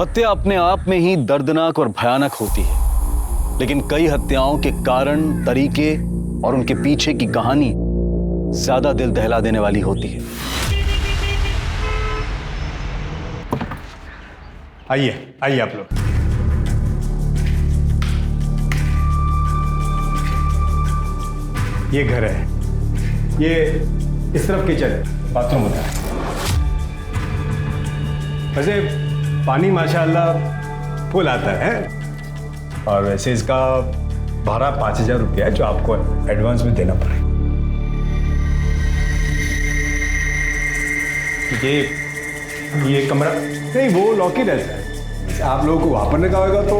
हत्या अपने आप में ही दर्दनाक और भयानक होती है, लेकिन कई हत्याओं के कारण, तरीके और उनके पीछे की कहानी ज्यादा दिल दहला देने वाली होती है। आइए आइए आप लोग। ये घर है, ये इस तरफ किचन है, बाथरूम होता है। वैसे पानी माशाल्लाह फुल आता है और वैसे इसका भाड़ा 5,000 रुपया है जो आपको एडवांस में देना पड़ेगा। ये कमरा नहीं, वो लॉक ही रहता है। आप लोगों को वहां पर रखा होगा तो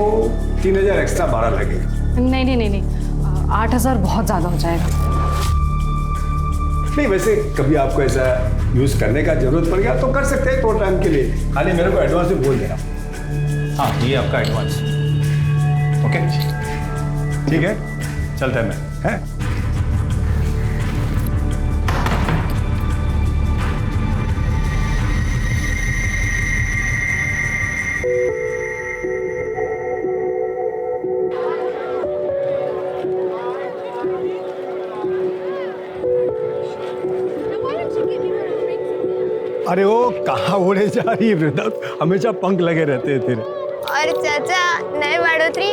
3,000 एक्स्ट्रा भाड़ा लगेगा। नहीं, 8,000 बहुत ज्यादा हो जाएगा। नहीं, वैसे कभी आपको ऐसा यूज करने का जरूरत पड़ गया तो कर सकते हैं, थोड़ा टाइम के लिए। खाली मेरे को एडवांस में बोल देना। हाँ, ये आपका एडवांस। ओके, ठीक है, चलता है मैं, है? अरे वो कहाँ उड़े जा रही है वृंदा, हमेशा पंख लगे रहते हैं तेरे। और चाचा नए बढ़ोतरी।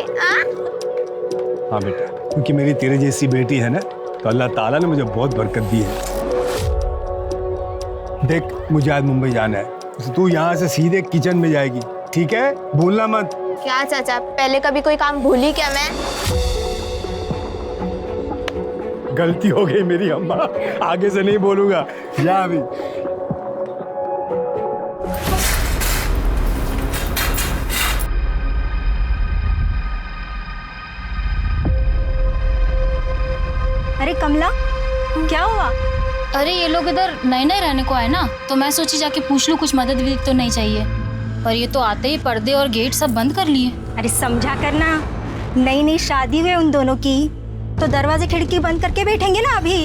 हाँ बेटा, क्योंकि मेरी तेरे जैसी बेटी है ना, तो अल्लाह ताला ने मुझे बहुत बरकत दी है। देख, मुझे आज मुंबई जाना है, तो तू यहाँ से सीधे किचन में जाएगी, ठीक है? भूलना मत। क्या चाचा, पहले कभी कोई काम भूली क्या मैं? गलती हो गई मेरी अम्मा, आगे से नहीं बोलूंगा। जा अभी। अरे कमला, क्या हुआ? अरे ये लोग इधर नए नए रहने को आए ना, तो मैं सोची जाके पूछ लूं कुछ मदद भी तो नहीं चाहिए। और ये तो आते ही पर्दे और गेट सब बंद कर लिए। अरे समझा करना, नई नई शादी हुई उन दोनों की, तो दरवाजे खिड़की बंद करके बैठेंगे ना अभी।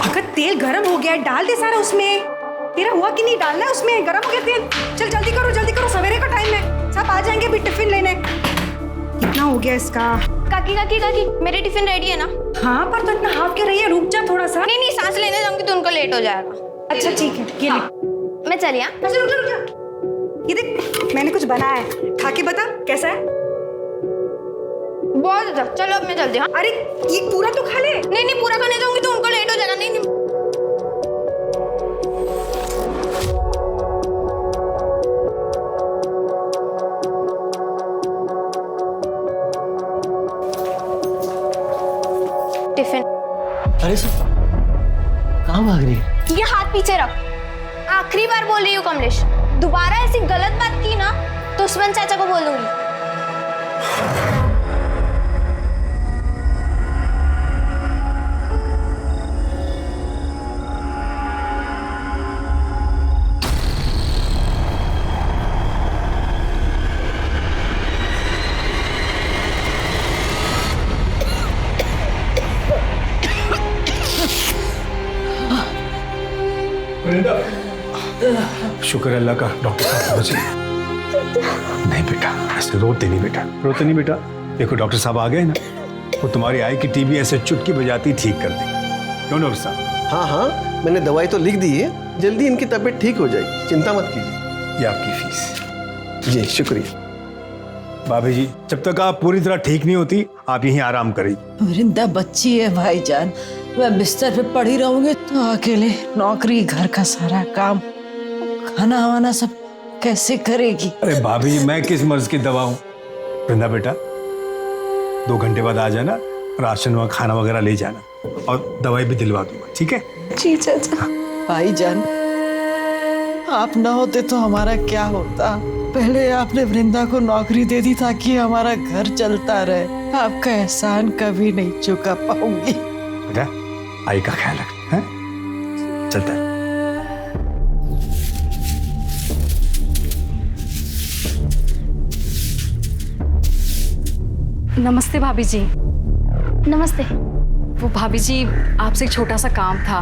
अगर तेल गरम हो गया, डाल दे सारा उसमें। तेरा हुआ कि नहीं डालना है उसमें? गरम हो गया तेल। चल जल्दी करो, सवेरे का टाइम है, सब आ जाएंगे भी टिफिन लेने। कितना हो गया इसका? काकी, मेरी टिफिन रेडी है ना? हाँ, पर तो इतना हाफ के रही है, रुक जा थोड़ा सा। नहीं, सांस लेने जाऊंगी तो उनको लेट हो जाएगा। अच्छा ठीक है, ये ले। मैं चली। अच्छा रुक जा। ये देख, मैंने कुछ बनाया है, खा के बता कैसा है। बहुत अच्छा, चलो अब मैं चलती हूँ। अरे ये पूरा तो खा ले। नहीं, पूरा खाने जाऊंगी तो उनको लेट हो जाएगा। नहीं। टिफिन। अरे सर, कहाँ भाग रही है? ये हाथ पीछे रख। आखिरी बार बोल रही हूँ कमलेश, दोबारा ऐसी गलत बात की ना तो उस्मान चाचा को बोल दूंगी। शुक्र है अल्लाह का, डॉक्टर साहब पहुंच गए। नहीं बेटा, ऐसे रोते नहीं बेटा। देखो डॉक्टर साहब आ गए ना, वो तुम्हारी आई की टीबी ऐसे चुटकी बजाती ठीक कर देंगे। क्यों डॉक्टर साहब? हाँ, मैंने दवाई तो लिख दी है, जल्दी इनकी तबीयत ठीक हो जाएगी, चिंता मत कीजिए। ये आपकी फीस। जी शुक्रिया। भाभी जी, जब तक आप पूरी तरह ठीक नहीं होती, आप यहीं आराम करिए। वृंदा बच्ची है भाईजान, मैं बिस्तर पे पड़ी रहूंगी तो अकेले नौकरी, घर का सारा काम, खाना वाना सब कैसे करेगी? अरे भाभी जी, मैं किस मर्ज की दवा हूँ? वृंदा बेटा, 2 घंटे बाद आ जाना, राशन व खाना वगैरह ले जाना और दवाई भी दिलवा दूंगा, ठीक है? जी चाचा। भाईजान, आप ना होते तो हमारा क्या होता? पहले आपने वृंदा को नौकरी दे दी ताकि हमारा घर चलता रहे। आपका एहसान कभी नहीं चुका पाऊंगी। बेटा, आई का ख्याल रख, हैं? चलता है। नमस्ते भाभी जी। नमस्ते। वो भाभी जी, आपसे एक छोटा सा काम था।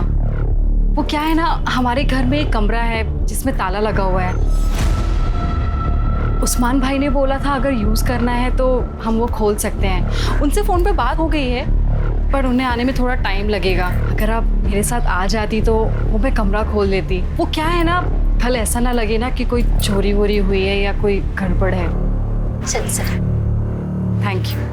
वो क्या है ना, हमारे घर में एक कमरा है जिसमें ताला लगा हुआ है। उस्मान भाई ने बोला था अगर यूज़ करना है तो हम वो खोल सकते हैं। उनसे फ़ोन पे बात हो गई है, पर उन्हें आने में थोड़ा टाइम लगेगा। अगर आप मेरे साथ आ जाती तो वो मैं कमरा खोल देती। वो क्या है ना, कल ऐसा ना लगे ना कि कोई चोरी वोरी हुई है या कोई गड़बड़ है। चल सर। Thank you.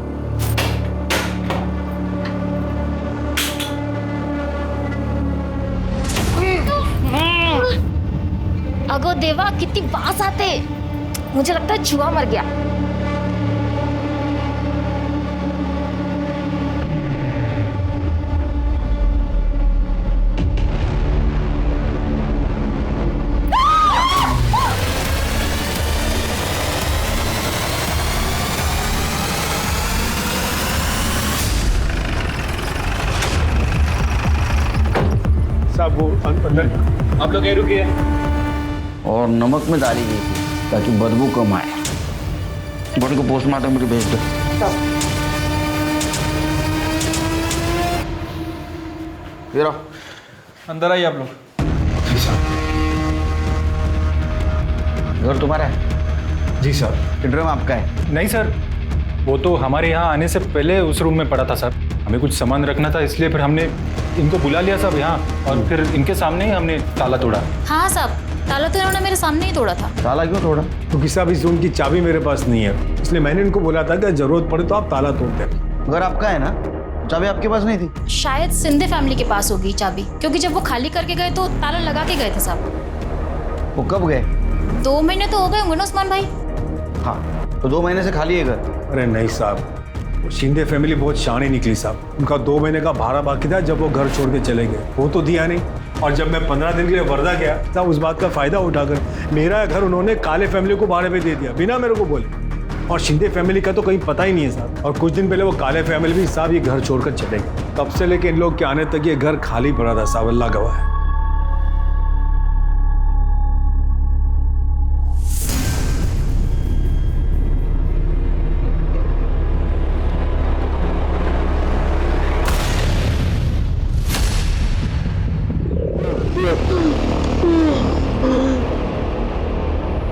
अगो देवा, कितनी बास आते, मुझे लगता है चूहा मर गया। साहब वो अंदर, आप लोग ये रुकिए। और नमक में डाली गई थी ताकि बदबू कम आए। बॉडी को पोस्टमार्टम के लिए भेज दो। ये रहो, अंदर आइए आप लोग। घर तुम्हारा है? जी सर। बेडरूम आपका है? नहीं सर, वो तो हमारे यहाँ आने से पहले उस रूम में पड़ा था सर। हमें कुछ सामान रखना था, इसलिए फिर हमने इनको बुला लिया सब यहाँ, और फिर इनके सामने ही हमने ताला तोड़ा। हाँ साहब, ताला तो इन्होंने मेरे सामने ही तोड़ा था। ताला क्यों तोड़ा? क्योंकि साहब इस रूम की चाबी मेरे पास नहीं है, इसलिए मैंने इनको बोला था कि जरूरत पड़े तो आप ताला तोड़ दें। घर आपका है ना? चाबी आपके पास नहीं थी? शायद सिंधे फैमिली के पास होगी चाबी, क्योंकि जब वो खाली करके गए तो ताला लगा के गए थे साहब। वो कब गए? 2 महीने तो हो गए होंगे ना उस्मान भाई। हाँ, तो 2 महीने से खाली है घर? अरे नहीं साहब, वो शिंदे फैमिली बहुत शानी निकली साहब। उनका 2 महीने का भाड़ा बाकी था जब वो घर छोड़ के चले गए, वो तो दिया नहीं। और जब मैं 15 दिन के लिए वर्धा गया तब उस बात का फायदा उठाकर मेरा घर उन्होंने काले फैमिली को भाड़े पे दे दिया बिना मेरे को बोले। और शिंदे फैमिली का तो कहीं पता ही नहीं है साहब। और कुछ दिन पहले वो काले फैमिली भी साहब ये घर छोड़कर चले गए। तब से लेके इन लोग के आने तक ये घर खाली पड़ा था साहब, अल्लाह गवाह है।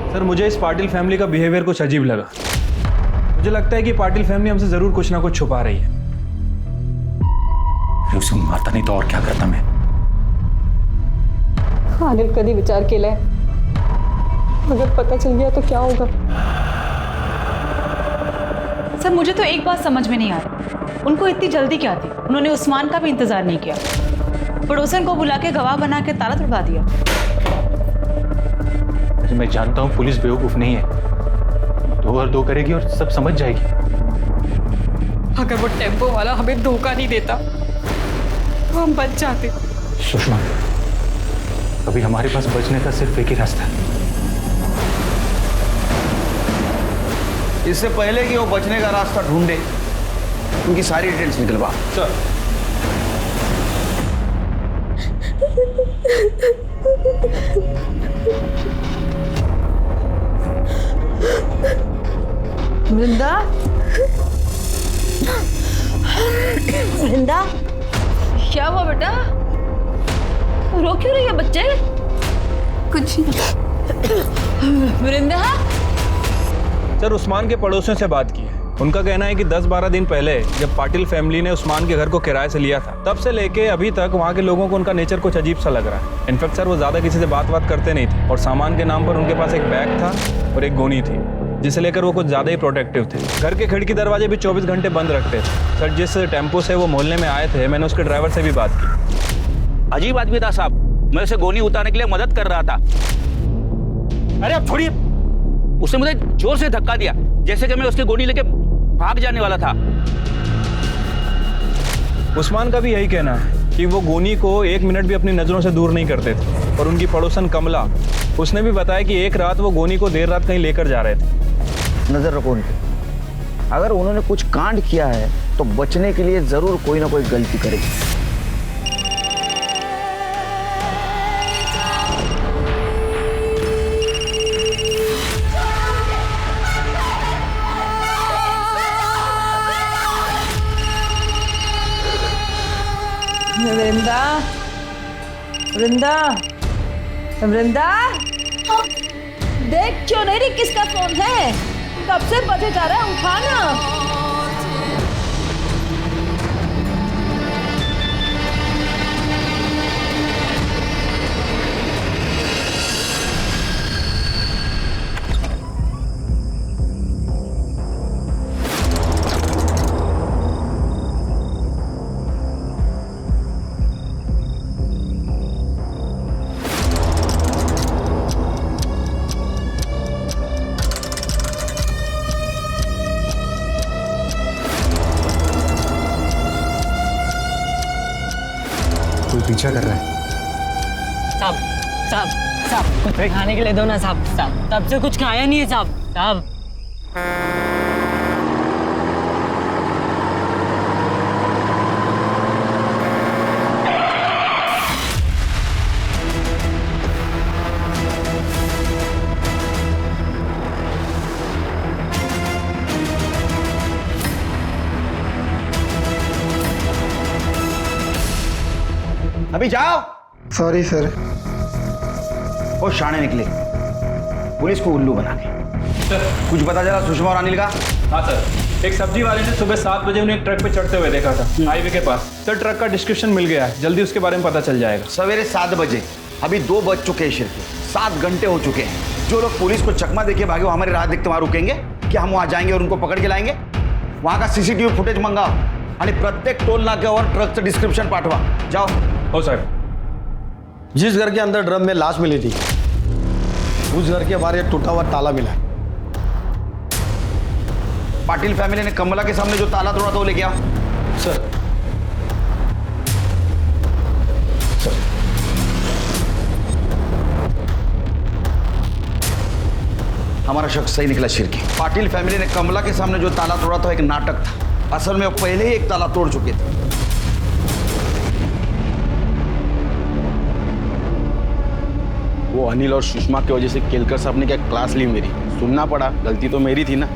सर, मुझे इस पाटिल फैमिली का बिहेवियर कुछ अजीब लगा। मुझे लगता है कि पाटिल फैमिली हमसे जरूर कुछ ना कुछ छुपा रही है। उसे मारता नहीं तो और क्या करता मैं। अनिल कभी विचार केलाय, अगर पता चल गया तो क्या होगा? सर, मुझे तो एक बात समझ में नहीं आ रही, उनको इतनी जल्दी क्या थी? उन्होंने उस्मान का भी इंतजार नहीं किया, पड़ोसन को बुला के गवाह बना के ताला तुड़वा दिया। मैं जानता हूँ पुलिस बेवकूफ नहीं है, 2 और 2 करेगी और सब समझ जाएगी। अगर वो टेम्पो वाला हमें धोखा नहीं देता तो हम बच जाते। सुषमा, अभी हमारे पास बचने का सिर्फ एक ही रास्ता है। इससे पहले कि वो बचने का रास्ता ढूंढे, उनकी सारी डिटेल्स निकलवा। सर, वृंदा, वृंदा, क्या हुआ बेटा? रो क्यों रही है बच्चे? कुछ नहीं। वृंदा, सर उस्मान के पड़ोसियों से बात की है। उनका कहना है कि 10-12 दिन पहले जब पाटिल फैमिली ने उस्मान के घर को किराए से लिया था, तब से लेके अभी तक वहाँ के लोगों को उनका नेचर कुछ अजीब सा लग रहा है। इनफैक्ट सर वो ज़्यादा किसी से बात करते नहीं थे, और सामान के नाम पर उनके पास एक बैग था और एक गोनी थी, जिसे लेकर वो कुछ ज़्यादा ही प्रोटेक्टिव थे। घर के खिड़की दरवाजे भी 24 घंटे बंद रखते थे। सर, जिस टेम्पो से वो मोहल्ले में आए थे, मैंने उसके ड्राइवर से भी बात की। अजीब आदमी था साहब, मैं उसे गोनी उतारने के लिए मदद कर रहा था। अरे आप छोड़िए। उसने मुझे जोर से धक्का दिया, जैसे कि मैं उसकी गोनी लेके भाग जाने वाला था। उस्मान का भी यही कहना है कि वो गोनी को 1 मिनट भी अपनी नज़रों से दूर नहीं करते थे। और उनकी पड़ोसन कमला, उसने भी बताया कि एक रात वो गोनी को देर रात कहीं लेकर जा रहे थे। नजर रखो उन पे। अगर उन्होंने कुछ कांड किया है तो बचने के लिए जरूर कोई ना कोई गलती करेगी। वृंदा, वृंदा, वृंदा, देख क्यों नहीं रही किसका फोन है? कब से बजे जा रहा है, उठाना। पीछा कर रहा है। साहब साहब साहब कुछ खाने के लिए दो ना साहब। साहब तब से कुछ खाया नहीं है साहब। साहब अभी जाओ। Sorry sir. वो शाणे निकले पुलिस को उल्लू बना के। कुछ पता चला सुषमा और अनिल का? हाँ सर, एक सब्जी वाले ने सुबह 7 बजे उन्हें एक ट्रक पे चढ़ते हुए देखा था हाईवे के पास। सर ट्रक का डिस्क्रिप्शन मिल गया है, जल्दी उसके बारे में पता चल जाएगा। सवेरे 7 बजे, अभी 2 बज चुके हैं शिरके, 7 घंटे हो चुके हैं। जो लोग पुलिस को चकमा देके भागे वो हमारी राह देखते वहां रुकेंगे क्या? हम वहां जाएंगे और उनको पकड़ के लाएंगे? वहां का सीसीटीवी फुटेज मंगाओ आणि प्रत्येक टोल नाक्यावर ट्रकचं डिस्क्रिप्शन पाठवा। जाओ। हो सर। जिस घर के अंदर ड्रम में लाश मिली थी उस घर के बाहर एक टूटा हुआ ताला मिला है। पाटिल फैमिली ने कमला के सामने जो ताला तोड़ा था वो लेके आओ। सर। हमारा शख्स सही निकला शिरकी। पाटिल फैमिली ने कमला के सामने जो ताला तोड़ा था एक नाटक था। असल में वो पहले ही एक ताला तोड़ चुके थे। वो अनिल और सुषमा की वजह से केलकर साहब ने क्या क्लास ली मेरी, सुनना पड़ा। गलती तो मेरी थी ना।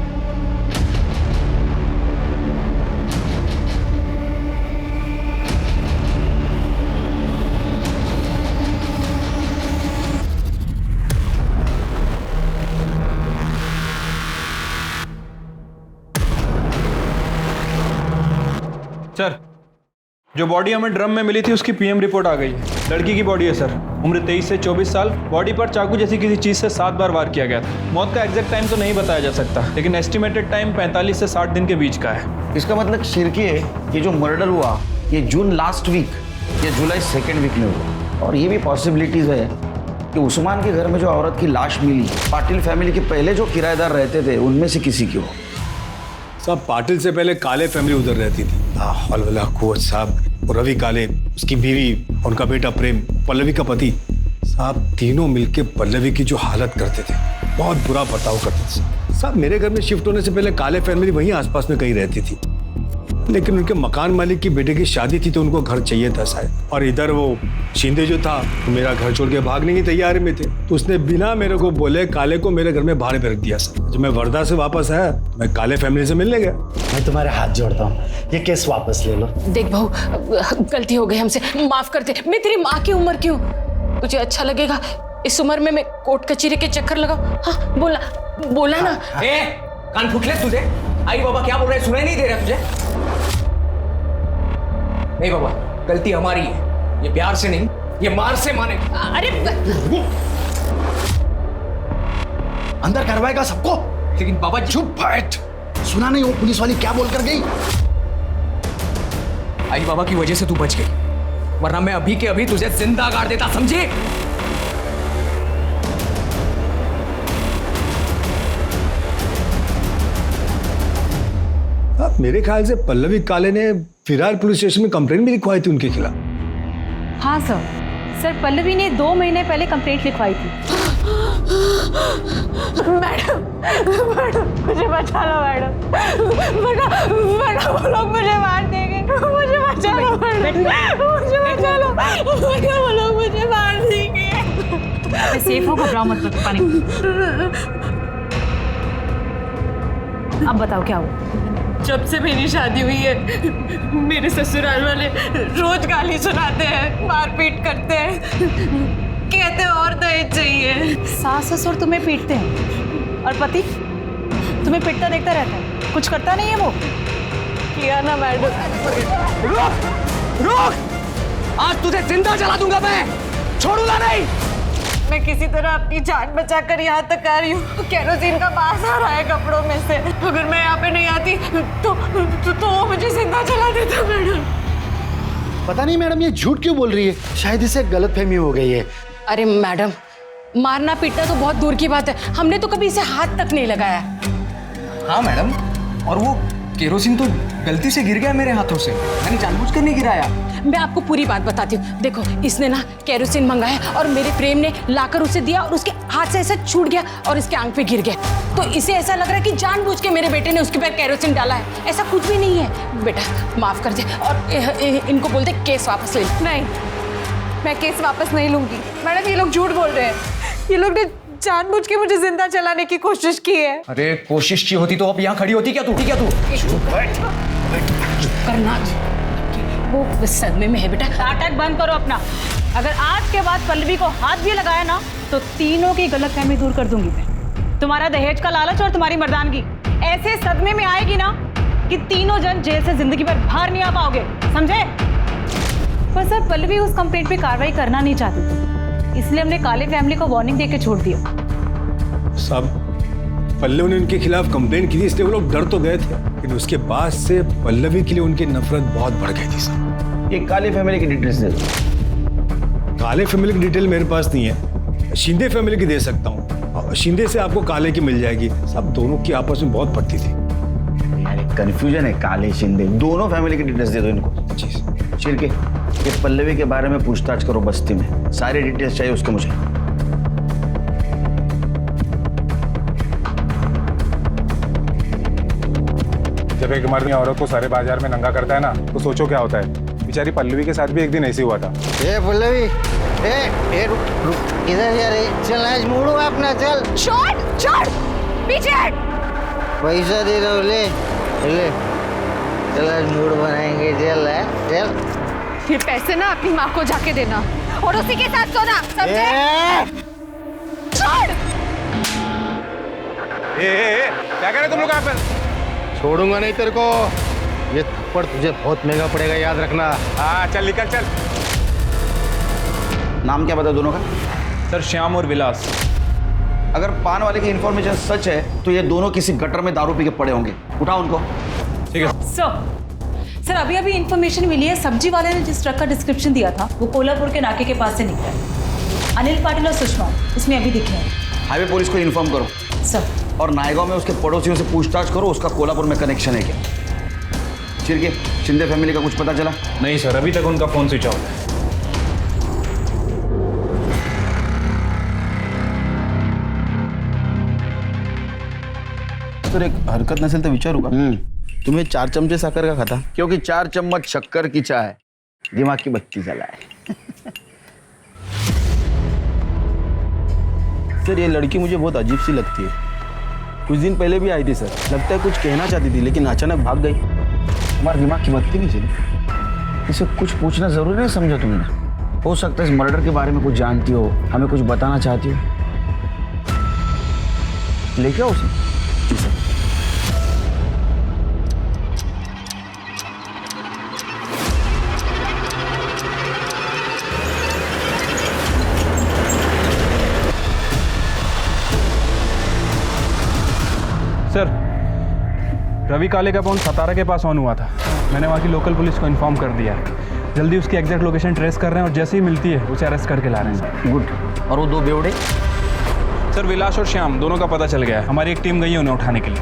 सर जो बॉडी हमें ड्रम में मिली थी उसकी पीएम रिपोर्ट आ गई है। लड़की की बॉडी है सर, उम्र 23 से 24 साल। बॉडी पर चाकू जैसी किसी चीज से 7 बार वार किया गया था। मौत का एग्जैक्ट टाइम तो नहीं बताया जा सकता, लेकिन एस्टिमेटेड टाइम 45 से 60 दिन के बीच का है। इसका मतलब शिरकी है ये जो मर्डर हुआ ये जून लास्ट वीक या जुलाई 2nd वीक में हुआ। और ये भी पॉसिबिलिटीज है कि उस्मान के घर में जो औरत की लाश मिली पाटिल फैमिली के पहले जो किराएदार रहते थे उनमें से किसी की हो। साहब पाटिल से पहले काले फैमिली उधर रहती थी। हौला कुवत साहब और रवि काले, उसकी बीवी, उनका बेटा प्रेम, पल्लवी का पति। साहब तीनों मिलके पल्लवी की जो हालत करते थे बहुत बुरा बर्ताव करते थे। साहब मेरे घर में शिफ्ट होने से पहले काले फैमिली वहीं आसपास में कहीं रहती थी, लेकिन उनके मकान मालिक की बेटे की शादी थी तो उनको घर चाहिए था शायद। और इधर वो शिंदे जो था तो मेरा घर छोड़ के भागने की तैयारी में थे, तो उसने बिना मेरे को बोले काले को मेरे घर में भाड़े पे रख दिया। जब मैं वर्धा से वापस आया मैं काले फैमिली से मिलने गया। मैं तुम्हारे हाथ जोड़ता हूँ, ये केस वापस ले लो। देख बहू, गलती हो गई हमसे, माफ कर दे। मैं तेरी माँ की उम्र क्यों? तुझे अच्छा लगेगा इस उम्र में मैं कोर्ट कचहरी के चक्कर लगाऊं? हाँ बोला बोला ना। कान फूट ले तुझे। आई बाबा क्या बोल रहे हैं, सुनाई नहीं दे रहा तुझे? नहीं बाबा, गलती हमारी है। ये प्यार से नहीं, ये मार से माने। अरे अंदर करवाएगा सबको। लेकिन बाबा चुप बैठ। सुना नहीं वो पुलिस वाली क्या बोल कर गई? आई बाबा की वजह से तू बच गई, वरना मैं अभी के अभी तुझे जिंदा गाड़ देता, समझे? मेरे ख्याल से पल्लवी काले ने फिरार पुलिस स्टेशन में कंप्लेंट भी लिखवाई थी उनके खिलाफ। हाँ सर, पल्लवी ने 2 महीने पहले कंप्लेंट लिखवाई थी। मैडम मुझे बचा लो मैडम। वो लोग मुझे मार देंगे। मुझे बचा लो मैडम, मुझे बचा लो। वो लोग मुझे मार देंगे। सेफ हो, घबराओ मत, पानी। अब बताओ क्या हुआ? जब से मेरी शादी हुई है मेरे ससुराल वाले रोज गाली सुनाते हैं, मारपीट करते हैं, कहते हैं और दहेज चाहिए। सास ससुर तुम्हें पीटते हैं और पति तुम्हें पिटता देखता रहता है, कुछ करता नहीं है वो? किया ना मैडम। रुक! आज तुझे जिंदा जला दूंगा मैं, छोड़ूंगा नहीं। मैं किसी तरह अपनी जान बचाकर यहाँ तक आ रही हूँ। केरोसिन का बास आ रहा है कपड़ों में से। अगर मैं यहाँ पे नहीं आती तो वो मुझे जिंदा जला देता मैडम। पता नहीं मैडम ये झूठ क्यों बोल रही है, शायद इसे गलतफहमी हो गई है। अरे मैडम, मारना पीटना तो बहुत दूर की बात है, हमने तो कभी इसे हाथ तक नहीं लगाया। हाँ मैडम, और वो केरोसिन तो गलती से गिर गया मेरे हाथों से, मैंने जानबूझकर नहीं गिराया। मैं आपको पूरी बात बताती हूँ। देखो, इसने ना केरोसिन मंगाया और मेरे प्रेम ने लाकर उसे दिया और उसके हाथ से ऐसा छूट गया और इसके आंख पे गिर गया। तो इसे ऐसा लग रहा है कि जानबूझ के मेरे बेटे ने उसके पैर केरोसिन डाला है। ऐसा कुछ भी नहीं है। बेटा माफ कर दे और इनको बोल दे केस वापस ले। नहीं, मैं केस वापस नहीं लूंगी। मैडम ये लोग झूठ बोल रहे हैं। ये लोग ने जानबूझ के मुझे जिंदा जलाने की कोशिश की है। अरे कोशिश की होती तो अब यहाँ खड़ी होती क्या तू? करना वो सदमे में है बेटा। नाटक बंद करो अपना। अगर आज के बाद पल्लवी को हाथ भी लगाया ना तो तीनों की गलतफहमी दूर कर दूंगी मैं। तुम्हारा दहेज का लालच और तुम्हारी मर्दानगी ऐसे सदमे में आएगी ना कि तीनों जन जेल से जिंदगी भर बाहर नहीं आ पाओगे, समझे? पर सर, पल्लवी उस कंप्लेंट पे कार्रवाई करना नहीं चाहती थी, इसलिए हमने काले फैमिली को वार्निंग देके छोड़ दिया। साहब, पल्लवी ने उनके खिलाफ कंप्लेंट की थी, इसलिए वो लोग डर तो गए थे, लेकिन उसके बाद से पल्लवी के लिए उनकी नफरत बहुत बढ़ गई थी साहब। ये काले फैमिली की डिटेल्स दे दो। काले फैमिली की डिटेल मेरे पास नहीं है, शिंदे फैमिली की दे सकता हूँ। शिंदे से आपको काले की मिल जाएगी। सब दोनों की आपस में बहुत पड़ती थी। यार कंफ्यूजन है, काले शिंदे दोनों फैमिली की डिटेल्स दे दो इनको। चिरके, ये पल्लवी के बारे में पूछताछ करो बस्ती में, सारी डिटेल्स चाहिए उसके मुझे। जब एक मर्द औरत को सारे बाजार में नंगा करता है ना, तो सोचो क्या होता है। बेचारी पल्लवी के साथ भी एक दिन ऐसे हुआ था। ए पल्लवी, ए रुक इधर यार, चल आज मुड़ो अपना, चल। छोड़ पीछे हट। पैसा दे दो, ले ले, चल आज मूड बनाएंगे, चल चल। ये पैसे ना अपनी माँ को जाके देना और उसी के साथ सोना, समझे? छोड़। क्या कह रहे तुम लोग यहाँ पे? छोड़ूंगा नहीं तेरे को, ये थप्पड़ तुझे बहुत महंगा पड़ेगा, याद रखना। हाँ चल निकल चल। नाम क्या बता दोनों का? सर श्याम और विलास। अगर पान वाले की इंफॉर्मेशन सच है तो ये दोनों किसी गटर में दारू पी के पड़े होंगे। उठाओ उनको। ठीक है सर, अभी इन्फॉर्मेशन मिली है, सब्जी वाले ने जिस ट्रक का डिस्क्रिप्शन दिया था वो कोल्हापुर के नाके के पास से निकला। अनिल पाटिल और सुषमा इसमें अभी दिखे हैं। हाईवे पुलिस को इन्फॉर्म करो सर। और नायगांव में उसके पड़ोसियों से पूछताछ करो, उसका कोल्हापुर में कनेक्शन है क्या। चिरके, शिंदे फैमिली का कुछ पता चला? नहीं सर, अभी तक उनका फोन स्विच ऑफ है। सर एक हरकत नसेल तर विचारू का? तुम्हें 4 चमचे साकर का खाता? क्योंकि 4 चम्मच शक्कर की चाय दिमाग की बत्ती जलाए। सर ये लड़की मुझे बहुत अजीब सी लगती है। कुछ दिन पहले भी आई थी सर, लगता है कुछ कहना चाहती थी लेकिन अचानक भाग गई। तुम्हारे दिमाग की बत्ती नहीं चली? इसे कुछ पूछना जरूरी नहीं समझा तुमने? हो सकता है इस मर्डर के बारे में कुछ जानती हो, हमें कुछ बताना चाहती हो। लेके आओ उसे। जी सर। सर रवि काले का फोन सतारा के पास ऑन हुआ था। मैंने वहाँ की लोकल पुलिस को इन्फॉर्म कर दिया है। जल्दी उसकी एग्जैक्ट लोकेशन ट्रेस कर रहे हैं और जैसे ही मिलती है उसे अरेस्ट करके ला रहे हैं सर। गुड। और वो 2 बेवड़े? सर विलास और श्याम दोनों का पता चल गया है। हमारी एक टीम गई है उन्हें उठाने के लिए।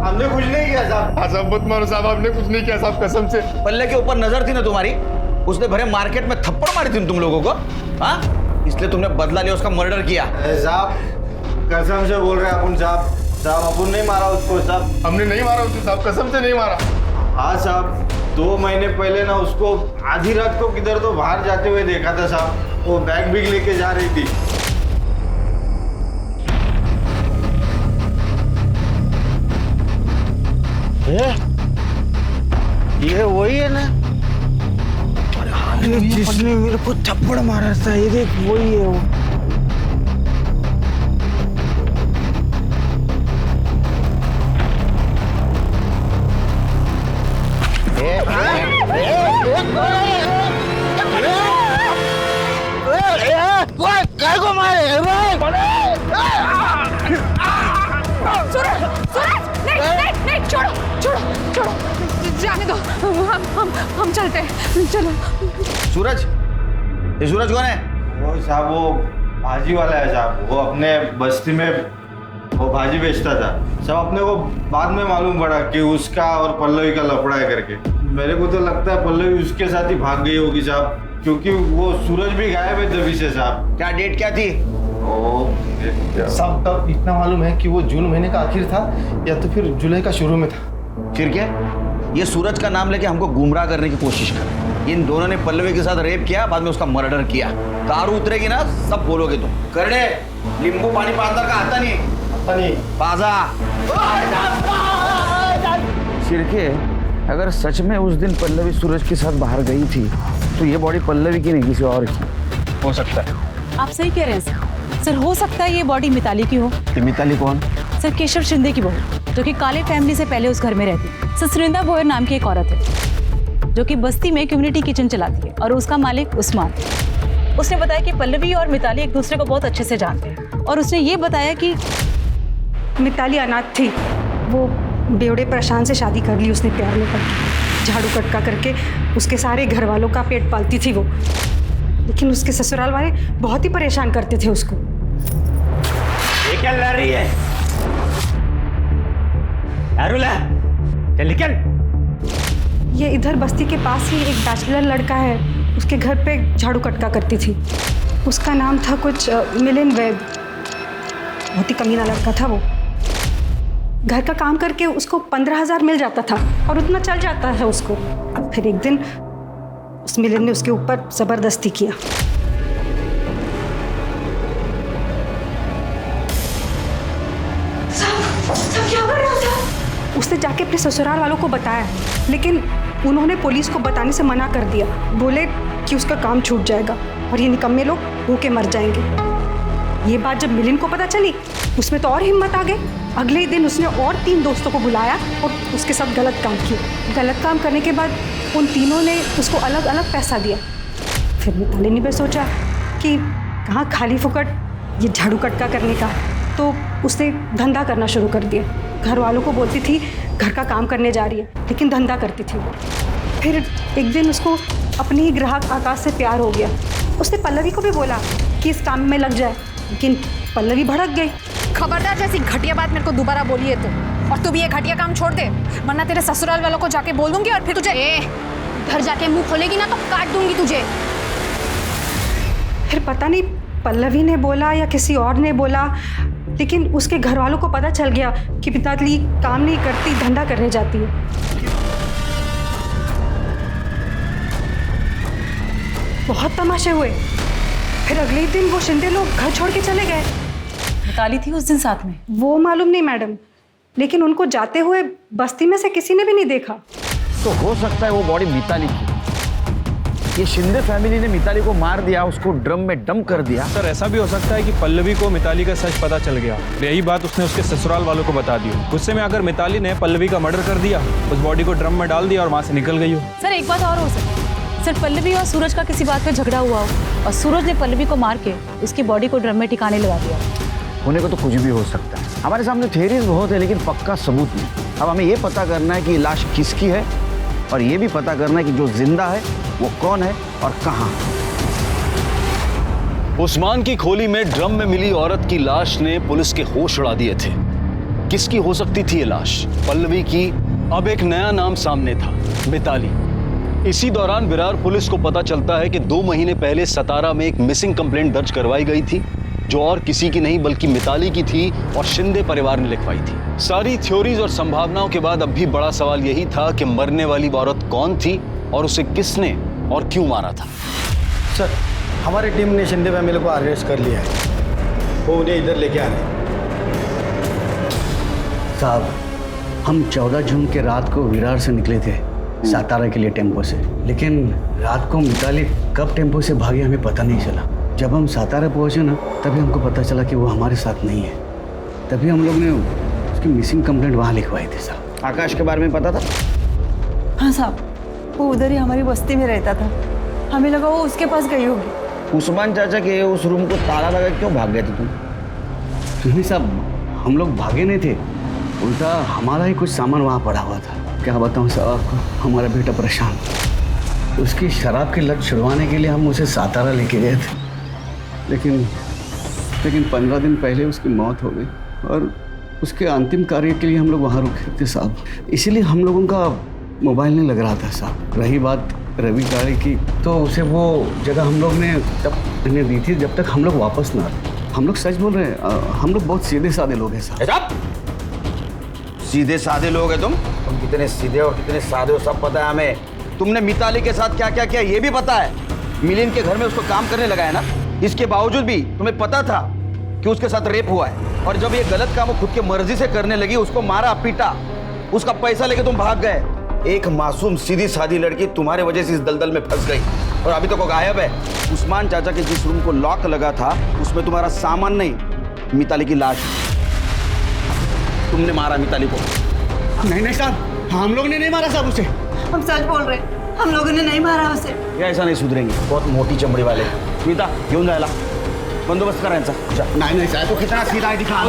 हमने कुछ नहीं किया साहब। साहब मत मारो साहब, हमने कुछ नहीं किया साहब, कसम से। पल्ले के ऊपर नजर थी ना तुम्हारी, उसने भरे मार्केट में थप्पड़ मारी थी तुम लोगों को, हाँ? इसलिए तुमने बदला लिया, उसका मर्डर किया। साहब कसम से बोल रहे हैं अपन साहब, साहब अपन नहीं मारा उसको साहब। हमने नहीं मारा उसको साहब, कसम से नहीं मारा। हाँ साहब, 2 महीने पहले ना उसको आधी रात को किधर तो बाहर जाते हुए देखा था साहब, वो बैग भी लेके जा रही थी। ये वही है ना? अरे जिसने मेरे को थप्पड़ मारा था, ये देख वही है वो। काय को मारे नहीं, छोड़ो, जाने दो, हम चलते हैं, चलो। सूरज, ये सूरज कौन है? वो साहब वो भाजी वाला है साहब, वो अपने बस्ती में वो भाजी बेचता था साहब। अपने को बाद में मालूम पड़ा कि उसका और पल्लवी का लफड़ा है करके। मेरे को तो लगता है पल्लवी उसके साथ ही भाग गई होगी साहब, क्योंकि वो सूरज भी गायब है तभी से साहब। क्या डेट क्या थी? साहब तब इतना मालूम है कि वो जून महीने का आखिर था या तो फिर जुलाई का शुरू में था। फिर क्या? ये सूरज का नाम लेके हमको गुमराह करने की कोशिश कर। इन दोनों ने पल्लवी के साथ रेप किया, बाद में उसका मर्डर किया। दारू उतरेगी ना, सब बोलोगे तुम। करने नींबू पानी पादर का आता नहीं पाजा। शिरके, अगर सच में उस दिन पल्लवी सूरज के साथ बाहर गई थी तो ये बॉडी पल्लवी की नहीं किसी और की हो सकता है। आप सही कह रहे हैं सर, हो सकता है ये बॉडी मिताली की हो। मिताली कौन? सर केशव शिंदे की बहू, जो कि काले फैमिली से पहले उस घर में रहती। सर सुरिंदा भोयर नाम की एक औरत है जो कि बस्ती में कम्युनिटी किचन चलाती है और उसका मालिक उस्मान। उसने बताया कि पल्लवी और मिताली एक दूसरे को बहुत अच्छे से जानते हैं और उसने ये बताया कि मिताली अनाथ थी, वो बेवड़े प्रशांत से शादी कर ली उसने प्यार में करके। झाड़ू कटका करके उसके सारे घर वालों का पेट पालती थी वो, लेकिन उसके ससुराल वाले बहुत ही परेशान करते थे उसको। ये क्या लड़ रही है? अरुला, चल निकल। ये इधर बस्ती के पास ही एक बैचलर लड़का है, उसके घर पे झाड़ू कटका करती थी। उसका नाम था कुछ मिलिन वैद। बहुत ही कमीना लड़का था वो। घर का काम करके उसको 15,000 मिल जाता था और उतना चल जाता था उसको। फिर एक दिन उस मिलिन ने उसके ऊपर जबरदस्ती किया। सब क्या कर रहा था? उसने जाके अपने ससुराल वालों को बताया, लेकिन उन्होंने पुलिस को बताने से मना कर दिया। बोले कि उसका काम छूट जाएगा और ये निकम्मे लोग भूखे मर जाएंगे। ये बात जब मिलिन को पता चली, उसमें तो और हिम्मत आ गई। अगले ही दिन उसने और 3 दोस्तों को बुलाया और उसके साथ गलत काम किया। गलत काम करने के बाद उन तीनों ने उसको अलग अलग पैसा दिया। फिर मिताली ने भी सोचा कि कहाँ खाली फुकट ये झाड़ू कटका करने का, तो उसने धंधा करना शुरू कर दिया। घर वालों को बोलती थी घर का काम करने जा रही है, लेकिन धंधा करती थी। फिर एक दिन उसको अपने ही ग्राहक आकाश से प्यार हो गया। उसने पल्लवी को भी बोला कि इस काम में लग जाए, लेकिन पल्लवी भड़क गई। खबरदार जैसी घटिया बात मेरे को दोबारा बोली है तो, और तू भी ये घटिया काम छोड़ दे, वरना तेरे ससुराल वालों को जाके बोल दूंगी और फिर तुझे घर जाके मुंह खोलेगी ना तो काट दूंगी तुझे। फिर पता नहीं पल्लवी ने बोला या किसी और ने बोला, लेकिन उसके घर वालों को पता चल गया कि मिताली काम नहीं करती, धंधा करने जाती है। बहुत तमाशे हुए। फिर अगले ही दिन वो शिंदे लोग घर छोड़ के चले गए। मिताली थी उस दिन साथ में? वो मालूम नहीं मैडम, लेकिन उनको जाते हुए बस्ती में से किसी ने भी नहीं देखा। तो हो सकता है वो बॉडी मिताली की। ये शिंदे फैमिली ने मिताली को मार दिया, उसको ड्रम में डंप कर दिया। सर ऐसा भी हो सकता है कि पल्लवी को मिताली का सच पता चल गया, यही बात उसने उसके ससुराल वालों को बता दी। गुस्से में आकर मिताली ने पल्लवी का मर्डर कर दिया, उस बॉडी को ड्रम में डाल दिया और वहाँ से निकल गई हो। सर एक बात और हो सकती है, सर पल्लवी और सूरज का किसी बात पे झगड़ा हुआ हो और सूरज ने पल्लवी को मार के उसकी बॉडी को ड्रम में ठिकाने लगा दिया। होने को तो कुछ भी हो सकता है। हमारे सामने थ्योरीज बहुत है, लेकिन पक्का सबूत नहीं। अब हमें ये पता करना है कि लाश किसकी है और ये भी पता करना है कि जो जिंदा है वो कौन है और कहाँ। उस्मान की खोली में ड्रम में मिली औरत की लाश ने पुलिस के होश उड़ा दिए थे। किसकी हो सकती थी ये लाश? पल्लवी की। अब एक नया नाम सामने था, मिताली। इसी दौरान विरार पुलिस को पता चलता है कि 2 महीने पहले सतारा में एक मिसिंग कंप्लेंट दर्ज करवाई गई थी, जो और किसी की नहीं बल्कि मिताली की थी और शिंदे परिवार ने लिखवाई थी। सारी थ्योरीज और संभावनाओं के बाद अब भी बड़ा सवाल यही था कि मरने वाली औरत कौन थी और उसे किसने और क्यों मारा था। सर, हमारी टीम ने शिंदे फैमिली को अरेस्ट कर लिया है, वो उन्हें इधर लेके आ रहे हैं। साहब, हम 14 जून के रात को विरार से निकले थे सातारा के लिए टेम्पो से, लेकिन रात को मिताली कब टेम्पो से भागी हमें पता नहीं चला। जब हम सातारा पहुंचे ना, तभी हमको पता चला कि वो हमारे साथ नहीं है। तभी हम लोग ने उसकी मिसिंग कंप्लेंट वहाँ लिखवाई थी। साहब, आकाश के बारे में पता था? हाँ साहब, वो उधर ही हमारी बस्ती में रहता था, हमें लगा वो उसके पास गई होगी। उस्मान चाचा के उस रूम को ताला लगा क्यों भाग गए थे तुम? नहीं साहब, हम लोग भागे नहीं थे, उल्टा हमारा ही कुछ सामान वहाँ पड़ा हुआ था। क्या बताऊँ साहब आपको, हमारा बेटा परेशान, उसकी शराब की लत छुड़वाने के लिए हम उसे सातारा लेके गए थे, लेकिन 15 दिन पहले उसकी मौत हो गई और उसके अंतिम कार्य के लिए हम लोग वहाँ रुके थे साहब। इसीलिए हम लोगों का मोबाइल नहीं लग रहा था साहब। रही बात रवि गाड़ी की, तो उसे वो जगह हम लोग ने तब इन्हें दी थी जब तक हम लोग वापस ना आए। हम लोग सच बोल रहे हैं, हम लोग बहुत सीधे साधे लोग हैं साहब। सीधे साधे लोग हैं तुम कितने सीधे और कितने साधे हो सब पता है हमें। तुमने मिताली के साथ क्या क्या किया ये भी पता है। मिलिंद के घर में उसको काम करने लगा है ना, इसके बावजूद भी तुम्हें पता था कि उसके साथ रेप हुआ है, और जब ये गलत काम वो खुद की मर्जी से करने लगी, उसको मारा पीटा, उसका पैसा लेके तुम भाग गए। एक मासूम सीधी सादी लड़की तुम्हारे वजह से इस दलदल में फंस गई और अभी तक वो गायब है। उस्मान चाचा के जिस रूम को लॉक लगा था उसमें तुम्हारा सामान नहीं, मिताली की लाश। तुमने मारा मिताली को। नहीं साहब, हम लोग ने नहीं मारा साहब उसे। हम सच बोल रहे हैं, हम लोगों ने नहीं मारा उसे। ये ऐसा नहीं सुधरेंगे, बहुत मोटी चमड़ी वाले। मीता घेऊन जायला बंदोबस्त करायचा। नहीं साहब, तो कितना सीधा है दिखा।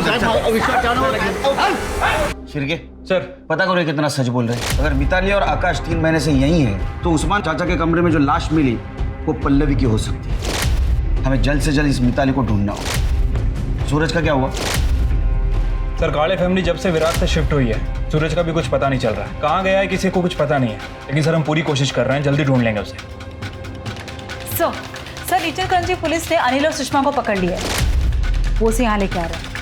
शिरके सर, पता करो ये कितना सच बोल रहे हैं। अगर मिताली और आकाश 3 महीने से यही है तो उस्मान चाचा के कमरे में जो लाश मिली वो पल्लवी की हो सकती है। हमें जल्द से जल्द इस मिताली को ढूंढना होगा। सूरज का क्या हुआ? सर, काले फैमिली जब से विरार से शिफ्ट हुई है, सूरज का भी कुछ पता नहीं चल रहा है। कहाँ गया है किसी को कुछ पता नहीं है, लेकिन सर हम पूरी कोशिश कर रहे हैं, जल्दी ढूंढ लेंगे उसे। सर रीचलकरंजी पुलिस ने अनिल और सुषमा को पकड़ लिया है, वो उसे यहाँ लेके आ रहे हैं।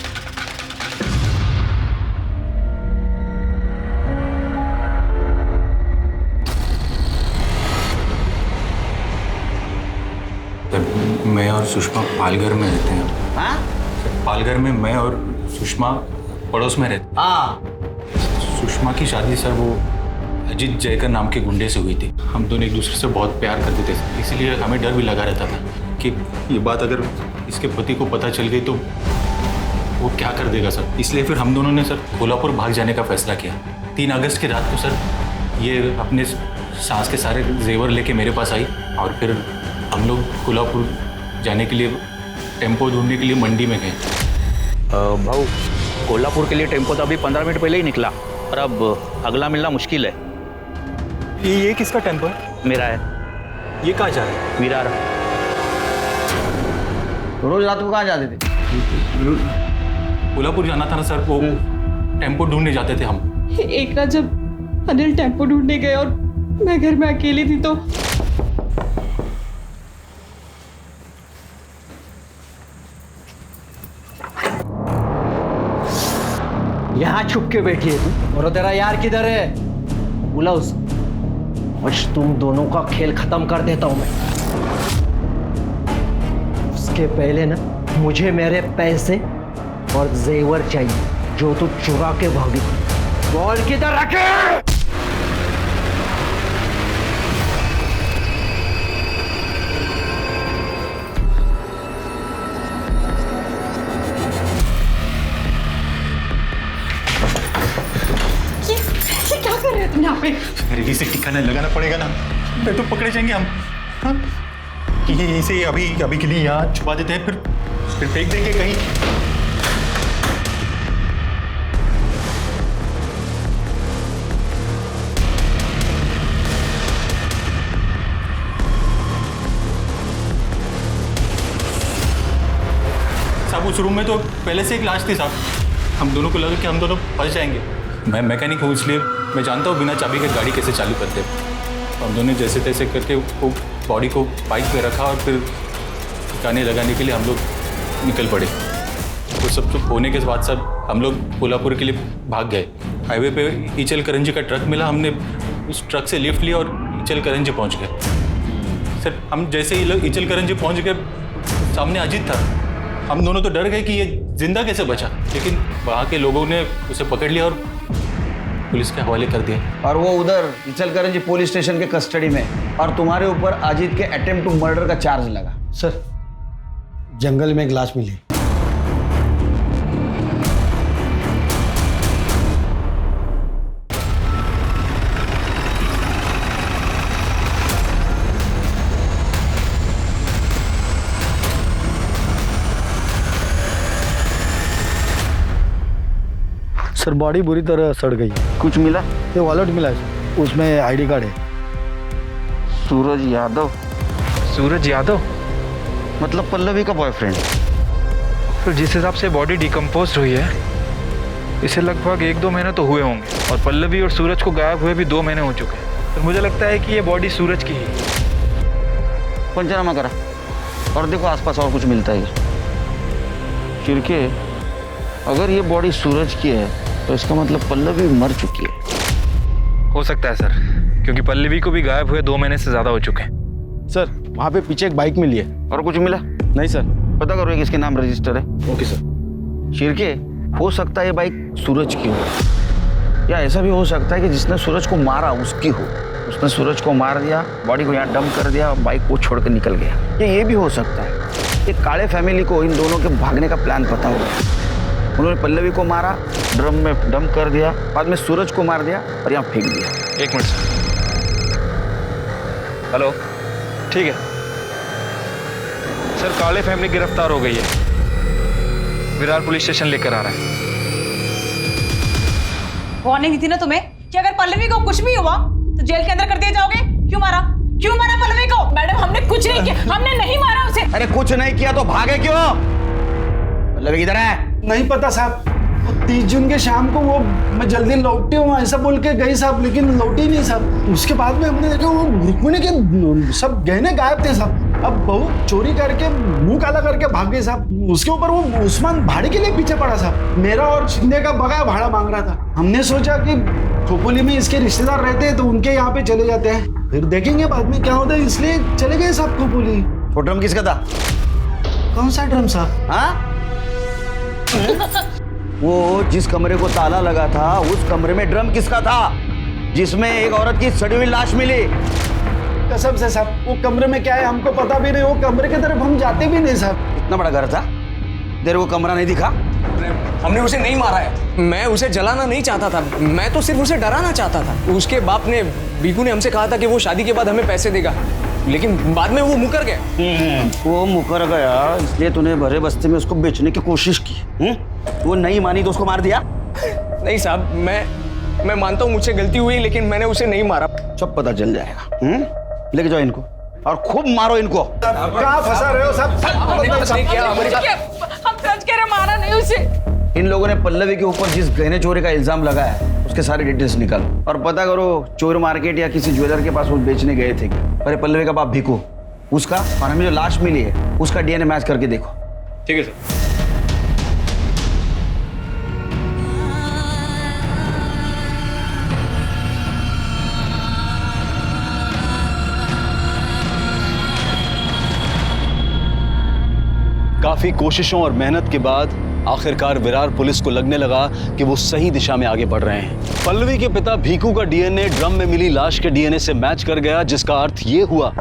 मैं और सुषमा पालघर में रहते हैं। हाँ? पालघर में मैं और सुषमा पड़ोस में रहते। हाँ। सुषमा की शादी सर वो अजीत जयकर नाम के गुंडे से हुई थी। हम दोनों एक दूसरे से बहुत प्यार करते थे, इसीलिए हमें डर भी लगा रहता था कि ये बात अगर इसके पति को पता चल गई तो वो क्या कर देगा सर। इसलिए फिर हम दोनों ने सर कोल्हापुर भाग जाने का फैसला किया। 3 अगस्त की रात को सर ये अपने सास के सारे जेवर लेके मेरे पास आई और फिर हम लोग कोल्हापुर जाने के लिए टेम्पो ढूंढने के लिए मंडी में गए। भाऊ, कोल्हापुर के लिए टेम्पो तो अभी 15 मिनट पहले ही निकला और अब अगला मिलना मुश्किल है। ये किसका टेम्पो है? मेरा है। ये कहाँ जा रहा है? विरार। रोज रात को कहाँ जाते थे? कोल्हापुर जाना था ना सर, वो टेम्पो ढूंढने जाते थे हम। एक रात जब अनिल टेम्पो ढूंढने गए और मैं घर में अकेली थी तो यहाँ छुप के बैठी है तू, और तेरा यार किधर है? बुला उसे। आज तुम दोनों का खेल खत्म कर देता हूं मैं। उसके पहले ना मुझे मेरे पैसे और जेवर चाहिए जो तू चुरा के भागी। बॉल किधर रखे? यहाँ पे अरे इसे ठिकाना लगाना पड़ेगा ना, नहीं तो पकड़े जाएंगे हम। हाँ? कि ये इसे अभी के लिए यहाँ छुपा देते हैं, फिर फेंक देंगे कहीं। साहब उस रूम में तो पहले से एक लाश थी साहब। हम दोनों को लगा कि हम दोनों फंस जाएंगे। मैं मैकेनिक हूँ, इसलिए मैं जानता हूँ बिना चाबी के गाड़ी कैसे चालू करते हैं। हम दोनों जैसे तैसे करके वो बॉडी को बाइक पे रखा और फिर गाने लगाने के लिए हम लोग निकल पड़े। तो सब कुछ होने के बाद सब हम लोग कोल्हापुर के लिए भाग गए। हाईवे पे ईचल करंजी का ट्रक मिला, हमने उस ट्रक से लिफ्ट लिया और ईचल करंजी पहुंच गए। सर हम जैसे ही ईचल करंजी पहुंच गए, सामने अजीत था। हम दोनों तो डर गए कि ये जिंदा कैसे बचा, लेकिन वहाँ के लोगों ने उसे पकड़ लिया और पुलिस के हवाले कर दिया। और वो उधर इचलकरंजी पुलिस स्टेशन के कस्टडी में, और तुम्हारे ऊपर अजीत के अटेम्प्ट टू मर्डर का चार्ज लगा। सर जंगल में एक लाश मिली। सर बॉडी बुरी तरह सड़ गई है। कुछ मिला? ये वॉलेट मिला है, उसमें आईडी कार्ड है। सूरज यादव? सूरज यादव मतलब पल्लवी का बॉयफ्रेंड? फिर जिस हिसाब से बॉडी डिकम्पोज हुई है, इसे लगभग 1-2 महीने तो हुए होंगे, और पल्लवी और सूरज को गायब हुए भी 2 महीने हो चुके हैं। तो मुझे लगता है कि ये बॉडी सूरज की ही। पंचनामा करा और देखो आसपास और कुछ मिलता है। चिरके, अगर ये बॉडी सूरज की है तो इसका मतलब पल्लवी मर चुकी है। हो सकता है सर, क्योंकि पल्लवी को भी गायब हुए 2 महीने से ज्यादा हो चुके हैं। सर वहाँ पे पीछे एक बाइक मिली है। और कुछ मिला? नहीं सर। पता करो किसके नाम रजिस्टर है। Okay sir. शिरके, हो सकता है ये बाइक सूरज की हो, या ऐसा भी हो सकता है कि जिसने सूरज को मारा उसकी हो। उसने सूरज को मार दिया, बॉडी को यहाँ डंप कर दिया, बाइक को छोड़कर निकल गया। ये भी हो सकता है कि काले फैमिली को इन दोनों के भागने का प्लान पता होगा। उन्होंने पल्लवी को मारा, ड्रम में डंप कर दिया, बाद में सूरज को मार दिया और यहाँ फेंक दिया। 1 मिनट सर। हेलो, ठीक है सर। काले फैमिली गिरफ्तार हो गई है, विरार पुलिस स्टेशन लेकर आ रहा है। वार्निंग दी थी ना तुम्हें कि अगर पल्लवी को कुछ भी हुआ तो जेल के अंदर कर दिए जाओगे। क्यों मारा पल्लवी को? मैडम हमने कुछ नहीं किया, हमने नहीं मारा उसे। अरे कुछ नहीं किया तो भागे क्यों? पल्लवी किधर है? नहीं पता साहब। 30 जून के शाम को वो मैं जल्दी लौटी हूँ ऐसा बोल के गई साहब, लेकिन लौटी नहीं साहब। उसके बाद में हमने देखा वो रुक्मिणी के सब गहने गायब थे साहब। अब बहू चोरी करके मुंह काला करके भाग गई साहब। उसके ऊपर वो उस्मान भाड़े के लिए पीछे पड़ा साहब। मेरा और शिंदे का बगाया भाड़ा मांग रहा था। हमने सोचा कि खोपोली में इसके रिश्तेदार रहते हैं तो उनके यहाँ पे चले जाते हैं, फिर देखेंगे बाद में क्या होता है, इसलिए चले गए साहब खोपोली। वो ड्रम किसका था? कौन सा ड्रम साहब? हाँ? वो जिस कमरे को ताला लगा था उस कमरे में ड्रम किसका था जिसमें एक औरत की सड़ी हुई लाश मिली? कसम से साहब वो कमरे में क्या है हमको पता भी नहीं। वो कमरे की तरफ हम जाते भी नहीं साहब। इतना बड़ा घर था, तेरे को कमरा नहीं दिखा? हमने उसे नहीं मारा है, मैं उसे जलाना नहीं चाहता था, मैं तो सिर्फ उसे डराना चाहता था। उसके बाप ने, बीकू ने हमसे कहा था कि वो शादी के बाद हमें पैसे देगा, लेकिन बाद में वो मुकर गया। वो मुकर गया इसलिए तूने भरे बस्ती में उसको बेचने की कोशिश की। वो नहीं मानी तो उसको मार दिया? नहीं साहब, मैं मानता हूँ मुझसे गलती हुई, लेकिन मैंने उसे नहीं मारा। सब पता चल जाएगा। लेके जाओ इनको और खूब मारो इनको। कहाँ फंसा रहे हो सब? हम सच कह रहे, मारा नहीं उसे। इन लोगों ने पल्लवी के ऊपर जिस गहने चोरी का इल्जाम लगाया उसके सारे डिटेल्स निकालो और पता करो चोर मार्केट या किसी ज्वेलर के पास वो बेचने गए थे। अरे पल्लवी का बाप भीकू, उसका और हमें जो लाश मिली है उसका डीएनए मैच करके देखो। ठीक है सर। काफी कोशिशों और मेहनत के बाद आखिरकार विरार पुलिस को लगने लगा कि वो सही दिशा में आगे बढ़ रहे हैं। पल्लवी के पिता भीकू का डीएनए ड्रम में मिली लाश के डीएनए से मैच कर गया, जिसका अर्थ ये हुआ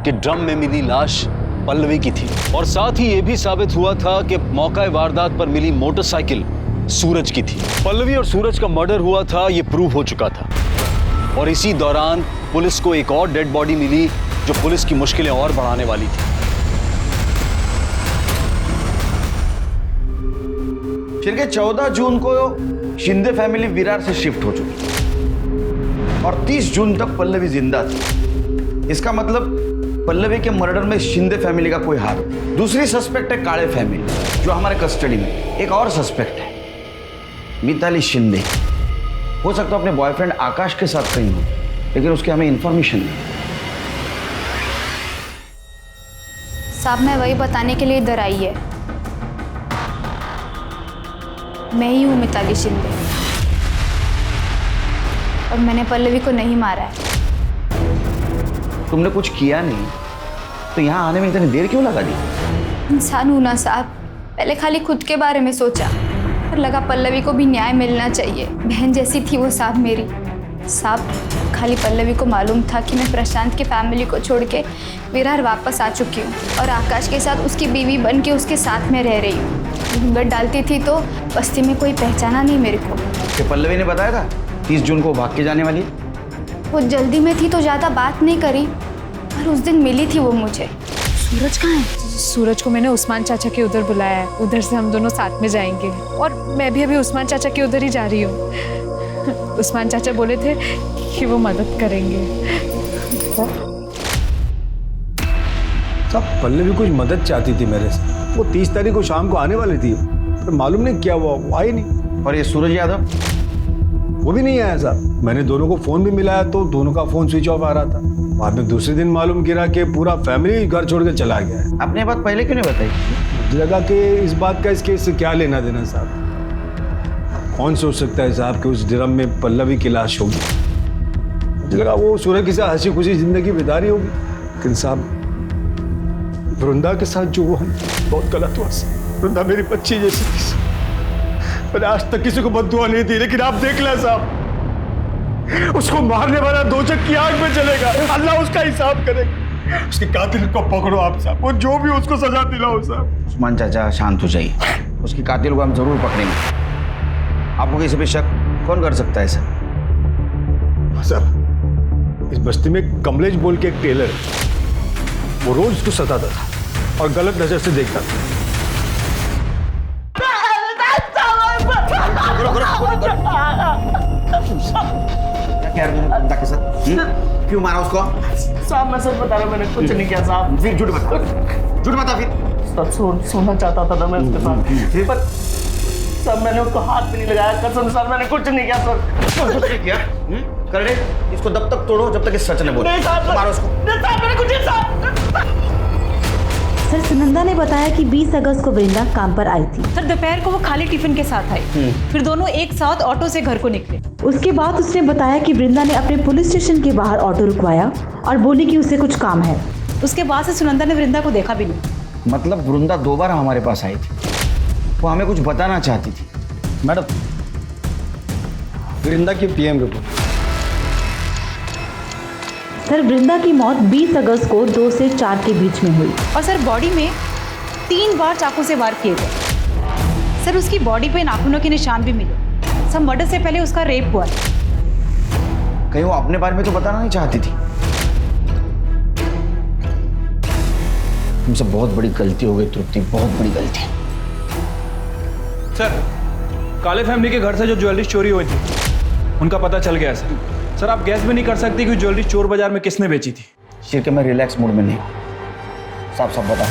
कि ड्रम में मिली लाश पल्लवी की थी। और साथ ही ये भी साबित हुआ था कि मौका वारदात पर मिली मोटरसाइकिल सूरज की थी। पल्लवी और सूरज का मर्डर हुआ था, ये प्रूव हो चुका था। और इसी दौरान पुलिस को एक और डेड बॉडी मिली जो पुलिस की मुश्किलें और बढ़ाने वाली थी। फिर के 14 जून को शिंदे फैमिली विरार से शिफ्ट हो चुकी और 30 जून तक पल्लवी जिंदा थी। इसका मतलब पल्लवी के मर्डर में शिंदे फैमिली का कोई हाथ। दूसरी सस्पेक्ट है काले फैमिली जो हमारे कस्टडी में। एक और सस्पेक्ट है मिताली शिंदे। हो सकता है अपने बॉयफ्रेंड आकाश के साथ कहीं हो लेकिन उसकी हमें इंफॉर्मेशन नहीं। साहब मैं वही बताने के लिए इधर आई है। मैं ही हूँ मिताली शिंदे और मैंने पल्लवी को नहीं मारा है। तुमने कुछ किया नहीं तो यहाँ आने में इतनी देर क्यों लगा दी? इंसान हूँ ना साहब, पहले खाली खुद के बारे में सोचा, पर लगा पल्लवी को भी न्याय मिलना चाहिए। बहन जैसी थी वो साहब मेरी। साहब खाली पल्लवी को मालूम था कि मैं प्रशांत के फैमिली को छोड़ के विरार वापस आ चुकी हूँ और आकाश के साथ उसकी बीवी बन के उसके साथ में रह रही हूँ। घूंघट डालती थी तो बस्ती में कोई पहचाना नहीं मेरे को। कि पल्लवी ने बताया था 30 जून को भाग के जाने वाली? वो जल्दी में थी तो ज़्यादा बात नहीं करी, पर उस दिन मिली थी वो मुझे। सूरज कहाँ है? सूरज को मैंने उस्मान चाचा के उधर बुलाया है, उधर से हम दोनों साथ में जाएंगे। और मैं भी अभी उस्मान चाचा के उधर ही जा रही हूँ। उस्मान चाचा बोले थे कि वो मदद करेंगे। सब पल्लवी कुछ मदद चाहती थी मेरे से। वो 30 तारीख को शाम को आने वाली थी, पर मालूम नहीं क्या हुआ, वो आई नहीं। और ये सूरज यादव? वो भी नहीं आया साहब। मैंने दोनों को फोन भी मिलाया तो दोनों का फोन स्विच ऑफ आ रहा था। बाद में दूसरे दिन मालूम गिरा कि पूरा फैमिली घर छोड़ के चला गया है। आपने बात पहले क्यों नहीं बताई? मुझे लगा कि इस बात का इस केस से क्या लेना देना साहब। कौन सोच सकता है साहब कि उस ड्रम में पल्लवी की लाश होगी। मुझे लगा वो सूरज के साथ हंसी खुशी जिंदगी बिता रही होगी, लेकिन साहब वृंदा के साथ जो हुआ बहुत गलत हुआ। वृंदा मेरी बच्ची जैसी थी। मैंने आज तक किसी को बद्दुआ नहीं दी, लेकिन आप देख लें साहब, उसको मारने वाला दोजख की आग में चलेगा। अल्लाह उसका हिसाब करेगा। उसके कातिल को पकड़ो आप साहब, और जो भी उसको सजा दिलाओ साहब। उस्मान चाचा शांत हो जाइए, उसकी कातिल को हम जरूर पकड़ेंगे। आपको किसी पे शक कौन कर सकता है सर? साहब इस बस्ती में कमलेश बोल के एक टेलर है, वो रोज उसको सताता था और गलत नजर से देखता था। क्या के साथ क्यों मारा उसको? साहब मैं सच बता रहा हूँ, मैंने कुछ नहीं किया साहब। फिर झूठ बता, झूठ बता। फिर सब सोना चाहता था ना मैं उसके साथ, पर सब मैंने उसको हाथ भी नहीं लगाया। कसम सर मैंने कुछ नहीं किया सर। कुछ नहीं किया? कर ले इसको, तब तक तोड़ो जब तक इस सच ने बोले। नहीं साहब, मारो उसको। नहीं साहब मैंने कुछ नहीं साहब। सर सुनंदा ने बताया कि 20 अगस्त को वृंदा काम पर आई थी। सर दोपहर को वो खाली टिफिन के साथ आई, फिर दोनों एक साथ ऑटो से घर को निकले। उसके बाद उसने बताया कि वृंदा ने अपने पुलिस स्टेशन के बाहर ऑटो रुकवाया और बोली कि उसे कुछ काम है। उसके बाद से सुनंदा ने वृंदा को देखा भी नहीं। मतलब वृंदा 2 बार हमारे पास आई थी, वो हमें कुछ बताना चाहती थी। मैडम वृंदा की पीएम रिपोर्ट। सर वृंदा की मौत 20 अगस्त को 2 से 4 के बीच में हुई और सर बॉडी में 3 बार चाकू से वार किए गए। सर उसकी बॉडी पे नाखूनों के निशान भी मिले। सब मर्डर से पहले उसका रेप हुआ। कहीं वो अपने बारे में तो बताना नहीं चाहती थी। तुमसे बहुत बड़ी गलती हो गई तृप्ति, बहुत बड़ी गलती। सर काले फैमिली के घर से जो ज्वेलरी चोरी हुई थी उनका पता चल गया सर। सर आप गैस भी नहीं कर सकती कि ज्वेलरी चोर बाजार में किसने बेची थी। शिर के मैं रिलैक्स मूड में नहीं हूं। साफ साफ बता।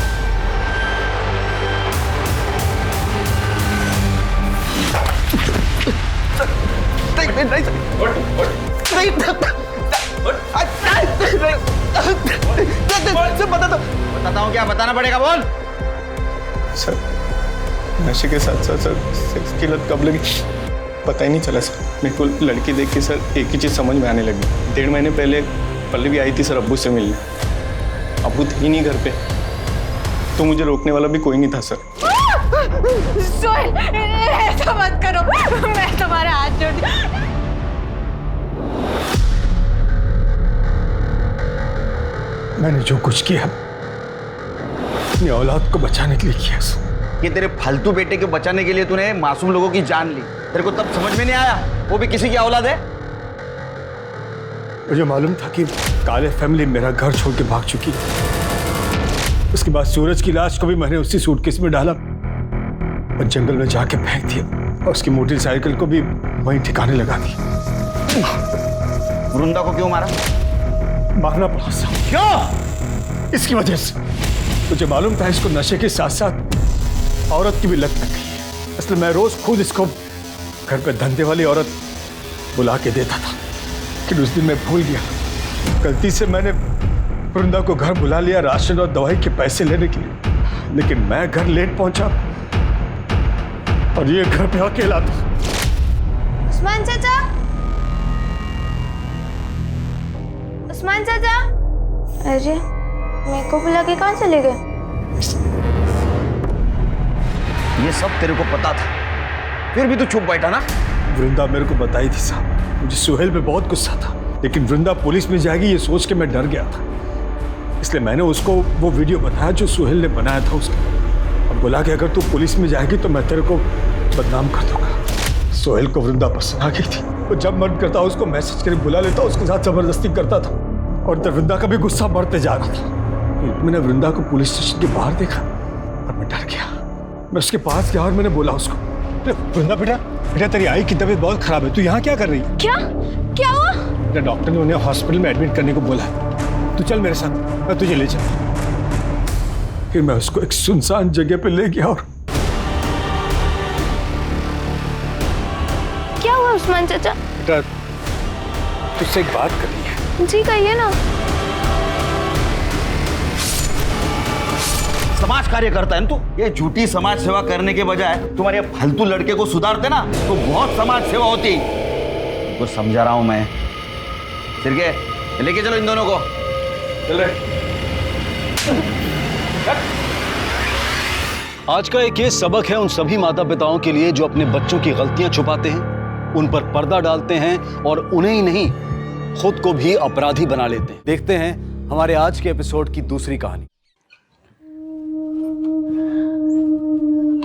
बताता हूँ क्या बताना पड़ेगा, बोल। सर नशे के साथ साथ सर सेक्स की लत कब लगी पता ही नहीं चला सर। मेरे को लड़की देख के सर एक ही चीज़ समझ में आने लगी। 1.5 महीने पहले पल्लवी आई थी सर अब्बू से मिलने। अब्बू थे ही नहीं घर पे, तो मुझे रोकने वाला भी कोई नहीं था सर। सोहेल ऐसा मत करो, मैं तुम्हारे हाथ जोड़ती। मैंने जो कुछ किया अपनी औलाद को बचाने के लिए किया। ये तेरे फालतू बेटे को बचाने के लिए तूने मासूम लोगों की जान ली। तेरे को तब समझ में नहीं आया वो भी किसी की औलाद है। मुझे मालूम था कि काले फैमिली मेरा घर छोड़ के भाग चुकी। उसके बाद सूरज की लाश को भी मैंने उसी सूटकेस में डाला और जंगल में जाके फेंक दिया और उसकी मोटरसाइकिल को भी वहीं ठिकाने लगा दी। वृंदा को क्यों मारा? मारना पड़ा साहब। क्यों? इसकी वजह से मुझे मालूम था इसको नशे के साथ साथ औरत की भी लत लग गई है, इसलिए मैं रोज खुद इसको घर पे धंधे वाली औरत बुला के देता था लेकिन उस दिन मैं भूल गया। गलती से मैंने वृंदा को घर बुला लिया राशन और दवाई के पैसे लेने के लिए, लेकिन मैं घर लेट पहुंचा और ये घर पे अकेला था। उस्मान चाचा, उस्मान चाचा, अरे मेरे को बुला के कहाँ चले गए? ये सब तेरे को पता था, फिर भी तू चुप बैठा ना। वृंदा मेरे को बताई थी साहब, मुझे सुहेल पे बहुत गुस्सा था, लेकिन वृंदा पुलिस में जाएगी ये सोच के मैं डर गया था। इसलिए मैंने उसको वो वीडियो बताया जो सुहेल ने बनाया था उसका, और बोला कि अगर तू पुलिस में जाएगी तो मैं तेरे को बदनाम कर दूंगा। सुहेल को वृंदा पसंद आ गई थी, वो जब मन करता उसको मैसेज करके बुला लेता, उसके साथ जबरदस्ती करता था, और तब वृंदा का भी गुस्सा बढ़ते जा रहा था। मैंने वृंदा को पुलिस स्टेशन के बाहर देखा और मैं डर गया। मैं उसके पास गया और मैंने बोला उसको, वृंदा बेटा बेटा तेरी आई की तबीयत बहुत खराब है, तू यहाँ क्या कर रही है? क्या क्या हुआ? डॉक्टर ने उन्हें हॉस्पिटल में एडमिट करने को बोला है, तू चल मेरे साथ, मैं तुझे ले चल। फिर मैं उसको एक सुनसान जगह पे ले गया। और क्या हुआ उस्मान चाचा? बेटा तुझसे एक बात करनी है। जी कहिए ना। समाज कार्य करता है ना तू। ये झूठी समाज सेवा करने के बजाय तुम्हारे फालतू लड़के को सुधारते ना तो बहुत समाज सेवा होती। कुछ समझा रहा हूं मैं। सिरके लेके चलो इन दोनों को। चल रहे। आज का एक ये सबक है उन सभी माता पिताओं के लिए जो अपने बच्चों की गलतियां छुपाते हैं, उन पर पर्दा डालते हैं और उन्हें ही नहीं खुद को भी अपराधी बना लेते हैं। देखते हैं हमारे आज के एपिसोड की दूसरी कहानी।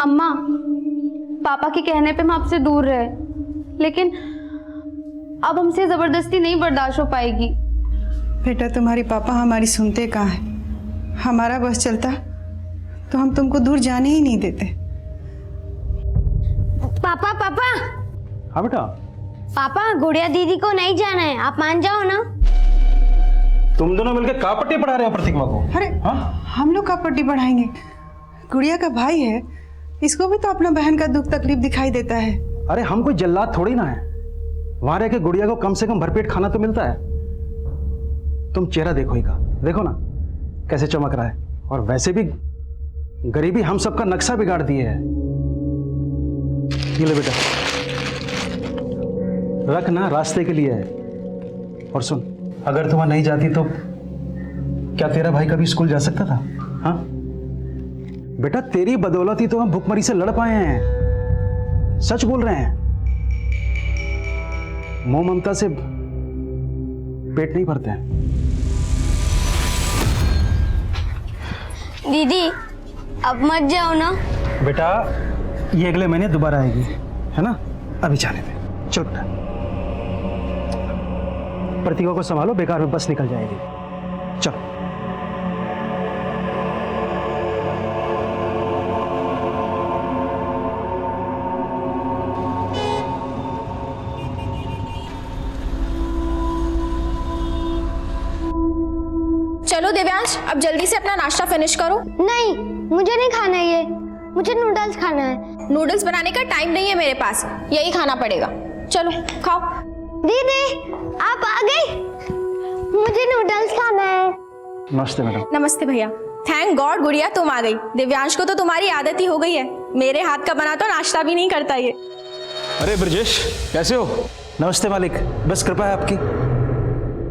अम्मा, पापा के कहने पे हम आपसे दूर रहे, लेकिन अब हमसे जबरदस्ती नहीं बर्दाश्त हो पाएगी। बेटा तुम्हारे पापा हमारी सुनते कहाँ हैं? हमारा बस चलता तो हम तुमको दूर जाने ही नहीं देते। पापा पापा हाँ बेटा। पापा गुड़िया दीदी को नहीं जाना है, आप मान जाओ ना। तुम दोनों मिलकर का पट्टी पढ़ा रहे हो प्रतिमा को? अरे हम लोग का पट्टी पढ़ाएंगे? गुड़िया का भाई है, इसको भी तो अपना बहन का दुख तकलीफ दिखाई देता है। अरे हम कोई जल्लाद थोड़ी ना है, वहां रह के गुड़िया को कम से कम भरपेट खाना तो मिलता है। तुम चेहरा देखो ही का, देखो ना कैसे चमक रहा है। और वैसे भी गरीबी हम सबका नक्शा बिगाड़ दिए है। ये ले बेटा, रख ना, रास्ते के लिए है। और सुन, अगर तुम नहीं जाती तो क्या तेरा भाई कभी स्कूल जा सकता था? हाँ बेटा, तेरी बदौलत ही तो हम भूखमरी से लड़ पाए हैं। सच बोल रहे हैं। मोह ममता से पेट नहीं भरते हैं। दीदी अब मत जाओ ना। बेटा ये अगले महीने दोबारा आएगी, है ना? अभी जाने दे। चल बेटा, प्रतिभा को संभालो, बेकार में बस निकल जाएगी। चल। चलो देव्यांश, अब जल्दी से अपना नाश्ता फिनिश करो। नहीं, मुझे नहीं खाना है ये, मुझे नूडल्स खाना है। नूडल्स बनाने का टाइम नहीं है मेरे पास, यही खाना पड़ेगा। चलो खाओ। दीदी आप आ गई, मुझे नूडल्स खाना है। नमस्ते मैडम। नमस्ते भैया। थैंक गॉड गुड़िया तुम आ गई। दिव्यांश को तो तुम्हारी आदत ही हो गई है, मेरे हाथ का बना तो नाश्ता भी नहीं करता ये। अरे ब्रजेश, कैसे हो? नमस्ते मालिक, बस कृपा है आपकी।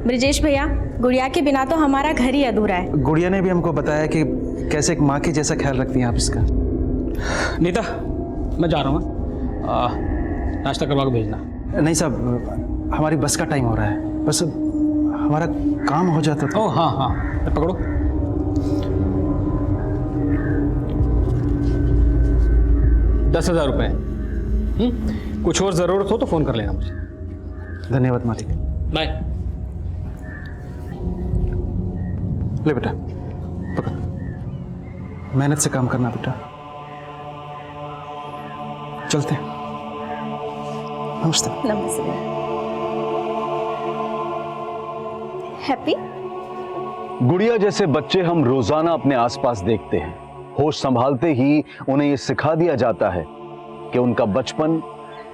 ब्रजेश भैया, गुड़िया के बिना तो हमारा घर ही अधूरा है। गुड़िया ने भी हमको बताया कि कैसे एक माँ के जैसा ख्याल रखती हैं आप इसका। नीता, मैं जा रहा हूँ, नाश्ता करवा के भेजना। नहीं साहब, हमारी बस का टाइम हो रहा है, बस हमारा काम हो जाता तो। ओह हाँ, पकड़ो। ₹10,000। कुछ और ज़रूरत हो तो फ़ोन कर लेना मुझे। धन्यवाद मालिक। बाय। ले बेटा, पकड़। मेहनत से काम करना बेटा। चलते हैं। नमस्ते। नमस्ते। हैप्पी। गुड़िया जैसे बच्चे हम रोजाना अपने आसपास देखते हैं। होश संभालते ही उन्हें यह सिखा दिया जाता है कि उनका बचपन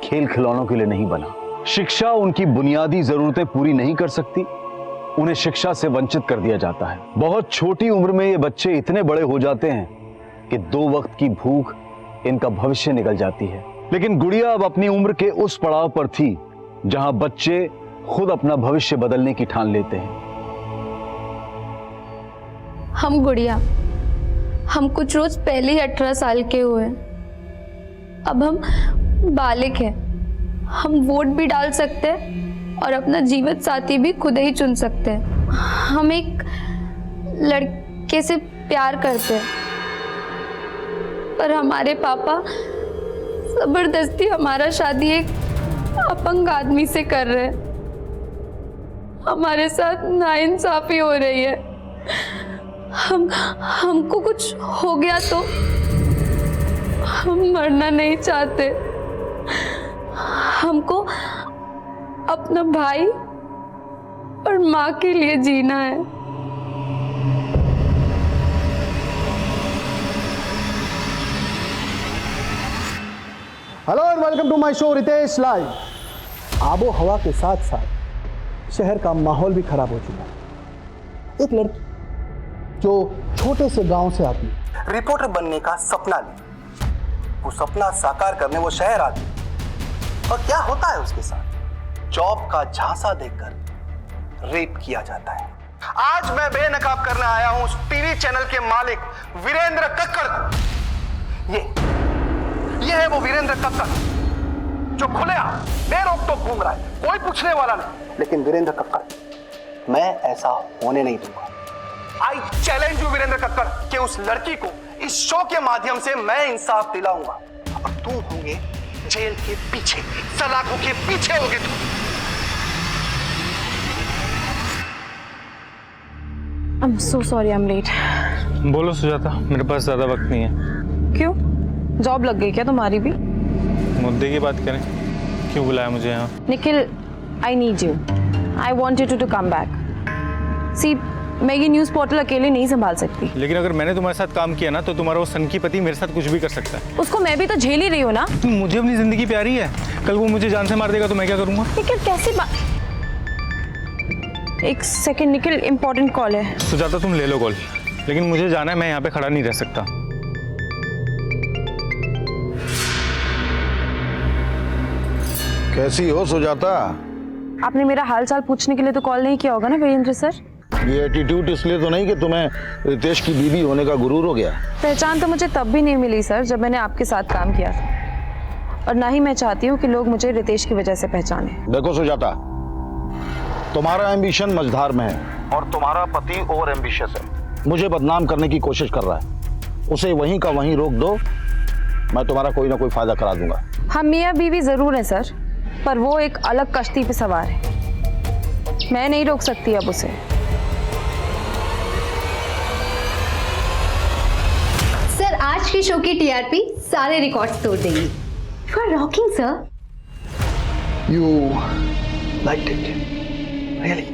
खेल खिलौनों के लिए नहीं बना, शिक्षा उनकी बुनियादी जरूरतें पूरी नहीं कर सकती, उन्हें शिक्षा से वंचित कर दिया जाता है। बहुत छोटी उम्र में ये बच्चे इतने बड़े हो जाते हैं कि 2 वक्त की भूख इनका भविष्य निकल जाती है। लेकिन गुड़िया अब अपनी उम्र के उस पड़ाव पर थी जहां बच्चे खुद अपना भविष्य बदलने की ठान लेते हैं। हम गुड़िया, हम कुछ रोज पहले ही 18 साल के हुए। अब हम बालिग हैं। हम वोट भी डाल सकते हैं और अपना जीवन साथी भी खुद ही चुन सकते हैं। हम एक लड़के से प्यार करते हैं, पर हमारे पापा जबरदस्ती हमारा शादी एक अपंग आदमी से कर रहे हैं। हमारे साथ नाइंसाफी हो रही है। हमको कुछ हो गया तो हम मरना नहीं चाहते। हमको अपना भाई और माँ के लिए जीना है। Hello and welcome to my show Ritesh live. आबो हवा के साथ साथ शहर का माहौल भी खराब हो चुका है। एक लड़की जो छोटे से गांव से आती है, रिपोर्टर बनने का सपना ली, वो सपना साकार करने वो शहर आती है, और क्या होता है उसके साथ? जॉब का झांसा देकर रेप किया जाता है। आज मैं बेनकाब करने आया हूं उस टीवी चैनल के मालिक वीरेंद्र कक्कड़ को। ये है वो वीरेंद्र कक्कड़ जो खुलेआम बेरोक-टोक घूम रहा है, कोई पूछने वाला नहीं। लेकिन वीरेंद्र कक्कड़, मैं ऐसा होने नहीं दूंगा। I challenge you Virendra Kakkar कि उस लड़की को इस शो के माध्यम से मैं इंसाफ दिलाऊंगा और तुम होंगे जेल के पीछे, सलाखों के पीछे होगे तुम। I'm so sorry, I'm late. बोलो सुजाता, मेरे पास ज़्यादा वक्त नहीं है। क्यों? जॉब लग गई क्या तुम्हारी भी? मुद्दे की बात करें, क्यों बुलाया मुझे यहाँ? Nikhil, I need you. I want you to come back. See, मैं ये न्यूज़ पोर्टल अकेले नहीं संभाल सकती। लेकिन अगर मैंने तुम्हारे साथ काम किया ना, तो तुम्हारा वो सनकी पति मेरे साथ कुछ भी कर सकता है। उसको मैं भी तो झेल ही रही हूँ ना। मुझे अपनी जिंदगी प्यारी है, कल वो मुझे जान से मार देगा तो मैं क्या करूँगा? निखिल कैसी बात? एक सेकंड निखिल, इम्पोर्टेंट कॉल है। सुजाता तुम ले लो कॉल, लेकिन मुझे जाना है, मैं यहाँ पे खड़ा नहीं रह सकता। कैसी हो सुजाता? आपने मेरा हाल चाल पूछने के लिए तो कॉल नहीं किया होगा ना वीरेंद्र सर? ये एटीट्यूड इसलिए तो नहीं कि तुम्हें रितेश की बीवी होने का गुरूर हो गया? पहचान तो मुझे तब भी नहीं मिली सर जब मैंने आपके साथ काम किया था, और ना ही मैं चाहती हूँ कि लोग मुझे रितेश की वजह से पहचाने। देखो सुजाता, तुम्हारा एम्बिशन मझधार में है और तुम्हारा पति ओवर एम्बिशियस है। मुझे बदनाम करने की कोशिश कर रहा है, उसे वहीं का वहीं रोक दो, मैं तुम्हारा कोई ना कोई फायदा करा दूंगा। हम मियाँ बीवी जरूर है सर, पर वो एक अलग कश्ती पे सवार है। मैं नहीं रोक सकती अब उसे। सर, आज की शो की टीआरपी सारे रिकॉर्ड्स तोड़ देगी। You are rocking sir. You liked it, really?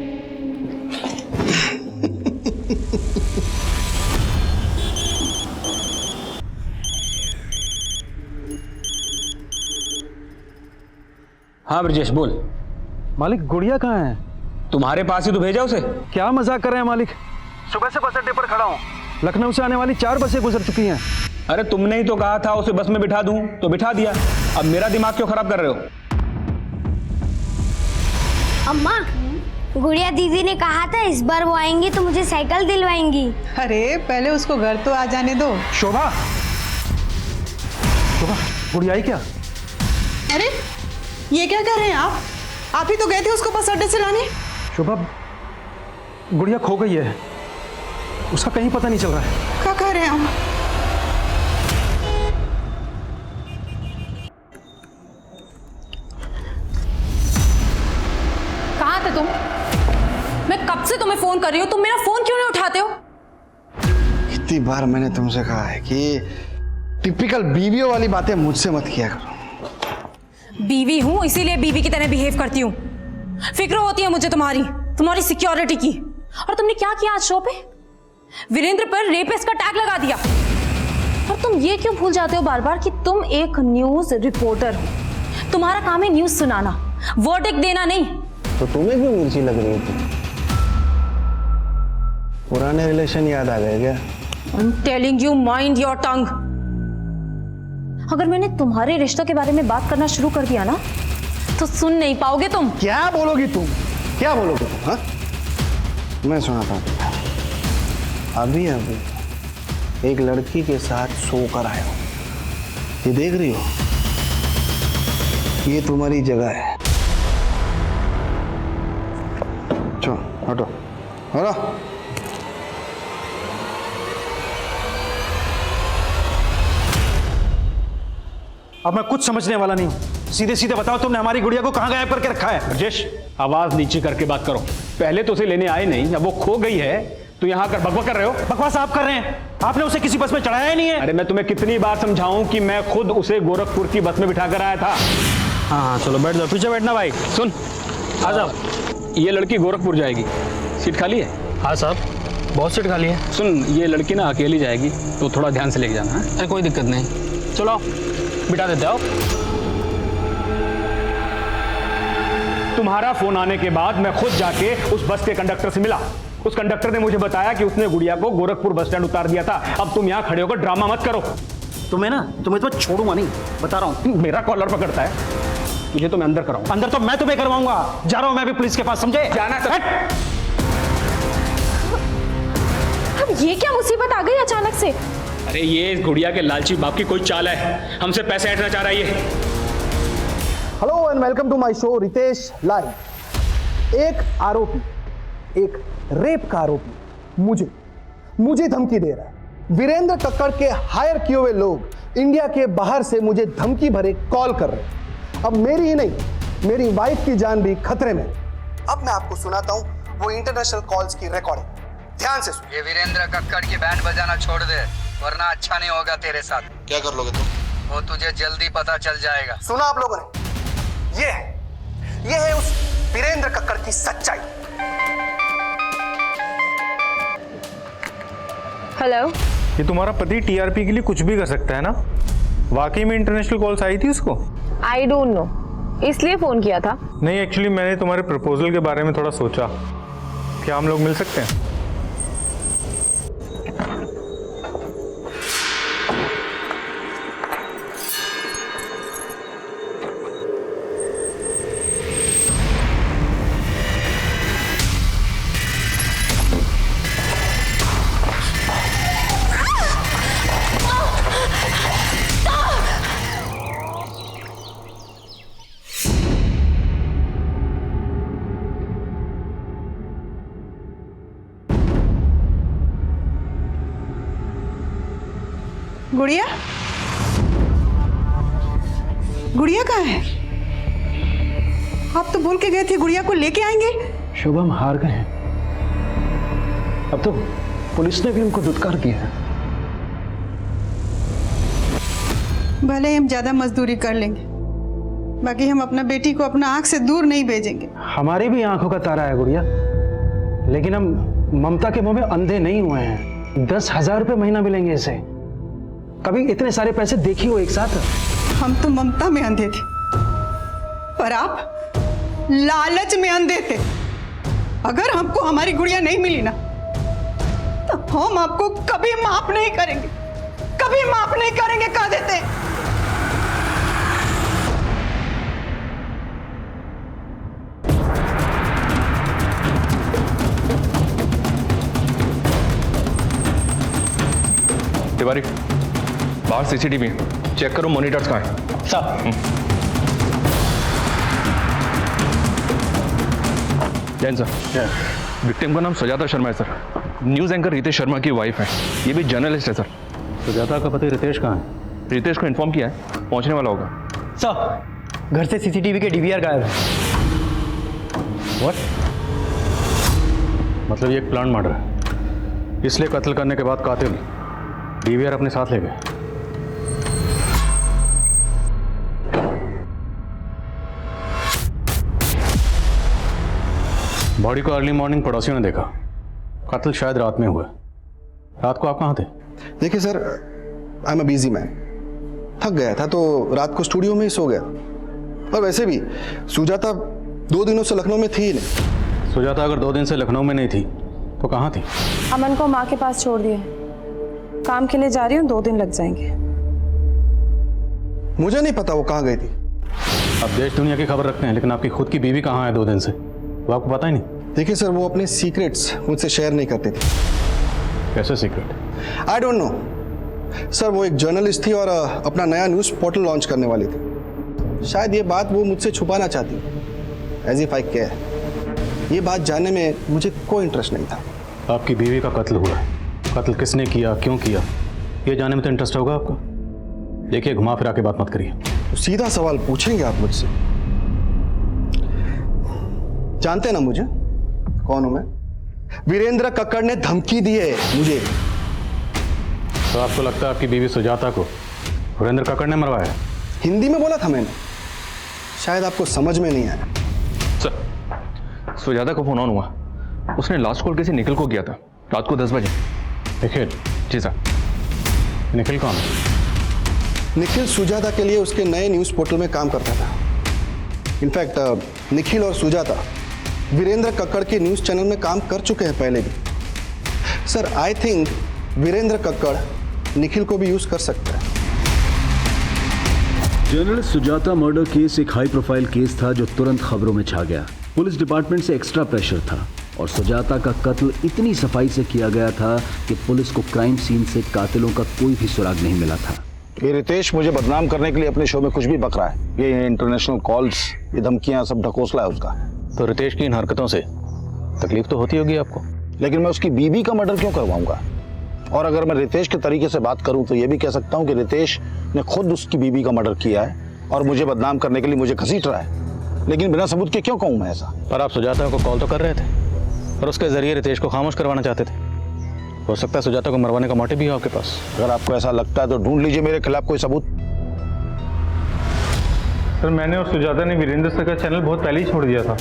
हाँ ब्रजेश बोल। मालिक, गुड़िया कहाँ है? तुम्हारे पास ही तो भेजा उसे। क्या मजाक कर रहे हैं मालिक? सुबह से बस अड्डे पर खड़ा हूँ। लखनऊ से आने वाली 4 बसें गुजर चुकी हैं। अरे तुमने ही तो कहा था उसे बस में बिठा दूं, तो बिठा दिया। अब मेरा दिमाग क्यों खराब कर रहे हो? अम्मा, गुड़िया दीदी ने कहा था इस बार वो आएंगी तो मुझे साइकिल दिलवाएंगी। अरे पहले उसको घर तो आ जाने दो। शोभा, शोभा, गुड़िया आई क्या? अरे ये क्या कर रहे हैं आप? आप ही तो गए थे उसको बस अड्डे से लाने। शोभा, गुड़िया खो गई है, उसका कहीं पता नहीं चल रहा है। क्या कह रहे हैं आप? कहाँ थे तुम? मैं कब से तुम्हें फोन कर रही हूँ, तुम मेरा फोन क्यों नहीं उठाते हो? कितनी बार मैंने तुमसे कहा है कि टिपिकल बीवियों वाली बातें मुझसे मत किया करो। बीवी हूँ इसीलिए बीवी की तरह बिहेव करती हूँ। फिक्र होती है मुझे तुम्हारी सिक्योरिटी की। और तुमने क्या किया आज शो पे? वीरेंद्र पर रेपिस्ट का टैग लगा दिया। और तुम ये क्यों भूल जाते हो बार बार कि तुम एक न्यूज रिपोर्टर हो? तुम्हारा काम है न्यूज सुनाना, वो टिक देना नहीं। तो तुम्हें क्यों मिर्ची लग रही थी? पुराने रिलेशन याद आ गए क्या? I'm telling you, mind your tongue. अगर मैंने तुम्हारे रिश्तों के बारे में बात करना शुरू कर दिया ना तो सुन नहीं पाओगे तुम। क्या बोलोगी तुम? क्या बोलोगे तुम? हाँ, मैं सुनाता हूँ। अभी अभी एक लड़की के साथ सो कर आया हूँ। ये देख रही हो, ये तुम्हारी जगह है। चलो हटो हटो। अब मैं कुछ समझने वाला नहीं हूँ। सीधे सीधे बताओ, तुमने हमारी गुड़िया को कहाँ गायब करके रखा है? राजेश, आवाज नीचे करके बात करो। पहले तो उसे लेने आए नहीं, अब वो खो गई है तो यहाँ कर बकवास कर रहे हो। बकवास आप कर रहे हैं। आपने उसे किसी बस में चढ़ाया ही नहीं है। अरे मैं तुम्हें कितनी बार समझाऊं कि मैं खुद उसे गोरखपुर की बस में बिठा कर आया था। हाँ चलो बैठ जाओ, पीछे बैठना भाई। सुन, आ जाओ। ये लड़की गोरखपुर जाएगी, सीट खाली है? हाँ साहब, बहुत सीट खाली है। सुन, ये लड़की ना अकेली जाएगी तो थोड़ा ध्यान से लेके जाना है। अरे कोई दिक्कत नहीं, चलो बिठा देते हो। तुम्हारा फोन आने के बाद मैं खुद जाके उस बस के कंडक्टर से मिला। उस कंडक्टर ने मुझे बताया कि उसने गुड़िया को गोरखपुर बस स्टैंड उतार दिया था। अब तुम यहाँ खड़े होकर ड्रामा मत करो। तुम्हें तो छोड़ूंगा नहीं, बता रहा हूँ। मेरा कॉलर पकड़ता है, तुझे तो मैं अंदर कराऊंगा। अंदर तो मैं तुम्हें करवाऊंगा। जा रहा हूँ मैं भी पुलिस के पास, समझे? जाना तो अब ये क्या मुसीबत आ गई अचानक से? अरे ये गुड़िया के लालची बाप की कोई चाल है, हमसे पैसे ऐंठना चाह रहा है ये। Hello and welcome to my show Ritesh live. एक आरोपी, एक रेप का आरोपी मुझे धमकी दे रहा है। वीरेंद्र कक्कड़ के हायर किए हुए लोग इंडिया के बाहर से मुझे धमकी भरे कॉल कर रहे हैं। अब मेरी ही नहीं, मेरी वाइफ की जान भी खतरे में। अब मैं आपको सुनाता हूं वो इंटरनेशनल कॉल्स की रिकॉर्डिंग। ध्यान से सुन। ये वीरेंद्र कक्कड़ की बैंड बजाना छोड़ दे, वरना अच्छा नहीं होगा तेरे साथ। क्या कर लोगे तुम? वो तुझे जल्दी पता चल जाएगा। सुना आप लोगों ने? ये है उस वीरेंद्र कक्कड़ की सच्चाई। हेलो, ये तुम्हारा पति टीआरपी के लिए कुछ भी कर सकता है ना? वाकई में इंटरनेशनल कॉल्स आई थी उसको? आई डोंट नो, इसलिए फोन किया था। नहीं, एक्चुअली मैंने तुम्हारे प्रपोजल के बारे में थोड़ा सोचा। क्या हम लोग मिल सकते हैं? गुड़िया, गुड़िया कहाँ है? आप तो बोल के गए थे गुड़िया को लेके आएंगे। शुभम हार गए हैं। अब तो पुलिस ने भी उनको दुत्कार दिया है। भले ही हम ज्यादा मजदूरी कर लेंगे, बाकी हम अपना बेटी को अपना आंख से दूर नहीं भेजेंगे। हमारी भी आंखों का तारा है गुड़िया, लेकिन हम ममता के मुंह में अंधे नहीं हुए हैं। 10,000 रुपये महीना मिलेंगे इसे। कभी इतने सारे पैसे देखी हो एक साथ? हम तो ममता में अंधे थे, पर आप लालच में अंधे थे। अगर हमको हमारी गुड़िया नहीं मिली ना, तो हम आपको कभी माफ नहीं करेंगे, कभी माफ नहीं करेंगे, कह देते हैं। तिवारी, बाहर सीसीटीवी चेक करो, मॉनिटर्स कहाँ हैं? साहब। जैन सर, विक्टिम का नाम सुजाता शर्मा है sir. News anchor Ritesh Sharma की वाइफ है। ये भी जर्नलिस्ट है सर। सुजाता का पति रितेश कहाँ है? रितेश को इन्फॉर्म किया है, पहुंचने वाला होगा। सर, घर से सीसीटीवी के डीवीआर गायब है। व्हाट? मतलब ये एक प्लान मर्डर है, इसलिए कत्ल करने के बाद कातिल डीवीआर अपने साथ ले गए। बॉडी को अर्ली मॉर्निंग पड़ोसियों ने देखा। कत्ल शायद रात में हुआ। रात को आप कहाँ थे? देखिए sir, I am a busy man. थक गया था तो रात को स्टूडियो में ही सो गया। और वैसे भी सुजाता 2 दिनों से लखनऊ में थी ही नहीं। सुजाता अगर 2 दिन से लखनऊ में नहीं थी तो कहाँ थी? अमन को माँ के पास छोड़ दिया। काम के लिए जा रही हूँ, 2 दिन लग जाएंगे। मुझे नहीं पता वो कहाँ गई थी। अब देश दुनिया की खबर रखते हैं, लेकिन आपकी खुद की बीवी कहाँ है 2 दिन से, वो आपको पता ही नहीं? देखिए सर, वो अपने सीक्रेट्स मुझसे शेयर नहीं करती थी। कैसे secret? I don't know sir. वो एक जर्नलिस्ट थी और अपना नया न्यूज़ पोर्टल लॉन्च करने वाली थी। शायद ये बात वो मुझसे छुपाना चाहती, एज इफ आई केयर। ये बात जानने में मुझे कोई इंटरेस्ट नहीं था। आपकी बीवी का कत्ल हुआ है, कत्ल किसने किया, क्यों किया, ये जानने में तो इंटरेस्ट होगा आपको। देखिए, घुमा फिरा के बात मत करिए। तो सीधा सवाल पूछेंगे आप मुझसे? जानते ना मुझे कौन हूं मैं? वीरेंद्र कक्कड़ ने धमकी दी है मुझे। तो आपको लगता है आपकी बीवी सुजाता को वीरेंद्र कक्कड़ ने मरवाया? हिंदी में बोला था मैंने, शायद आपको समझ में नहीं आया। सर, सुजाता को फोन ऑन हुआ, उसने लास्ट कॉल किसी निखिल को किया था रात को 10 बजे। निखिल? जी सर। निखिल कौन? निखिल सुजाता के लिए उसके नए न्यूज़ पोर्टल में काम करता था। इनफैक्ट निखिल और सुजाता वीरेंद्र कक्कड़ के न्यूज़ चैनल में काम कर चुके हैं पहले भी। Sir, I think Virendra Kakkar Nikhil को भी यूज़ कर सकता है। जर्नलिस्ट सुजाता मर्डर केस एक हाई प्रोफाइल केस था जो तुरंत खबरों में छा गया। पुलिस डिपार्टमेंट से एक्स्ट्रा प्रेशर था और सुजाता का कत्ल इतनी सफाई से किया गया था कि पुलिस को क्राइम सीन से कातिलों का कोई भी सुराग नहीं मिला था। ये रितेश मुझे बदनाम करने के लिए अपने शो में कुछ भी बक रहा है। ये इंटरनेशनल कॉल्स, ये धमकियां, सब ढकोसला है उसका। तो रितेश की इन हरकतों से तकलीफ तो होती होगी आपको, लेकिन मैं उसकी बीवी का मर्डर क्यों करवाऊंगा? और अगर मैं रितेश के तरीके से बात करूं तो ये भी कह सकता हूं कि रितेश ने खुद उसकी बीवी का मर्डर किया है और मुझे बदनाम करने के लिए मुझे घसीट रहा है। लेकिन बिना सबूत के क्यों कहूं मैं ऐसा? पर आप सुजाता को कॉल तो कर रहे थे और उसके जरिए रितेश को खामोश करवाना चाहते थे। हो सकता है सुजाता को मरवाने का मोटिव भी हो आपके पास। अगर आपको ऐसा लगता है तो ढूंढ लीजिए मेरे खिलाफ कोई सबूत। सर, मैंने और सुजाता ने वीरेंद्र सर का चैनल बहुत पहले ही छोड़ दिया था।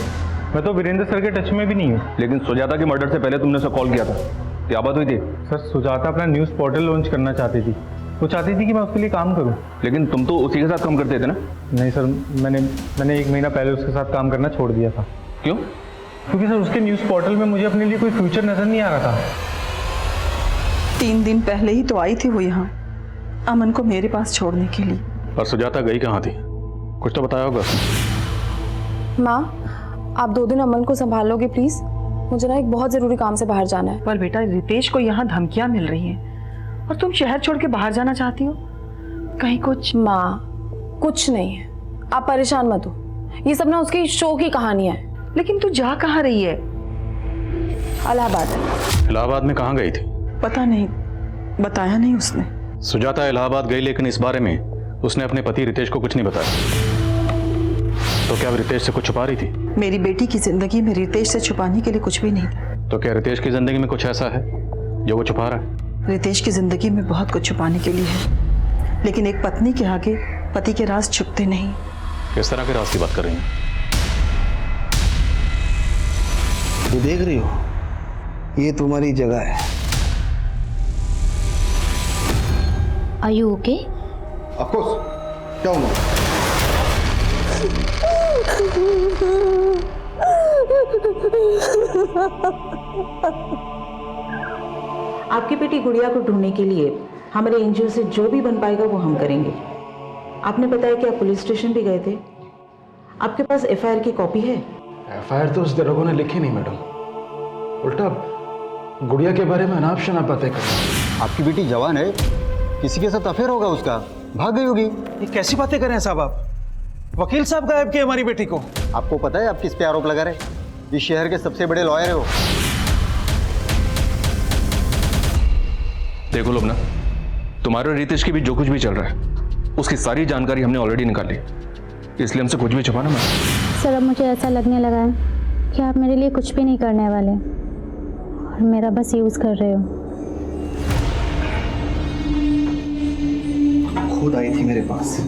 मैं तो वीरेंद्र सर के टच में भी नहीं हूँ। लेकिन सुजाता के मर्डर से पहले तुमने उसे कॉल किया था, क्या बात हुई थी? सर, सुजाता अपना न्यूज़ पोर्टल लॉन्च करना चाहती थी। वो चाहती थी कि मैं उसके लिए काम करूं। लेकिन तुम तो उसी के साथ काम करते थे ना? नहीं सर, मैंने 1 महीना पहले उसके साथ काम करना छोड़ दिया था। क्यों? क्योंकि सर उसके न्यूज़ पोर्टल में मुझे अपने लिए कोई फ्यूचर नजर नहीं आ रहा था। 3 दिन पहले ही तो आई थी वो यहाँ अमन को मेरे पास छोड़ने के लिए। और सुजाता गई कहाँ थी? कुछ तो बताया होगा उसने। माँ, आप 2 दिन अमन को संभालोगे प्लीज? मुझे ना एक बहुत जरूरी काम से बाहर जाना है। पर बेटा, रितेश को यहाँ धमकियाँ मिल रही हैं और तुम शहर छोड़ के बाहर जाना चाहती हो? कहीं कुछ? माँ, कुछ नहीं है, आप परेशान मत हो। ये सब ना उसकी शो की कहानियां है। लेकिन तू जा कहाँ रही है? इलाहाबाद। इलाहाबाद में कहाँ गई थी? पता नहीं, बताया नहीं उसने। सुजाता इलाहाबाद गई, लेकिन इस बारे में उसने अपने पति रितेश को कुछ नहीं बताया। तो क्या वो रितेश से कुछ छुपा रही थी? मेरी बेटी की जिंदगी में रितेश से छुपाने के लिए कुछ भी नहीं था। तो क्या रितेश की जिंदगी में कुछ ऐसा है जो वो छुपा रहा है? रितेश की जिंदगी में बहुत कुछ छुपाने के लिए है, लेकिन एक पत्नी के आगे पति के राज छुपते नहीं। किस तरह के राज की बात कर रही हैं? ये देख रही हो, ये तुम्हारी जगह है। Are you okay? Of course. क्या हुआ? आपकी बेटी गुड़िया को ढूंढने के लिए हमारे एनजीओ से जो भी बन पाएगा वो हम करेंगे। आपने बताया कि आप पुलिस स्टेशन भी गए थे। आपके पास एफआईआर की कॉपी है? एफआईआर तो उस दरोगा ने लिखी नहीं मैडम, उल्टा गुड़िया के बारे में अनाप शनाप बातें कर। आपकी बेटी जवान है, किसी के साथ अफेयर होगा उसका, भाग गई होगी। ये कैसी बातें कर रहे हैं साहब आप? वकील साहब गायब किए हमारी बेटी को। आपको पता है आप किस पे आरोप लगा रहे? इस शहर के सबसे बड़े लॉयर है वो। देखो लोबना, तुम्हारे और रितेश के बीच जो कुछ भी चल रहा है उसकी सारी जानकारी हमने ऑलरेडी निकाली, इसलिए हमसे कुछ भी छुपाना मत। सर, अब मुझे ऐसा लगने लगा है कि आप मेरे लिए कुछ भी नहीं करने वाले और मेरा बस यूज कर रहे हो। खुद आई थी मेरे पास,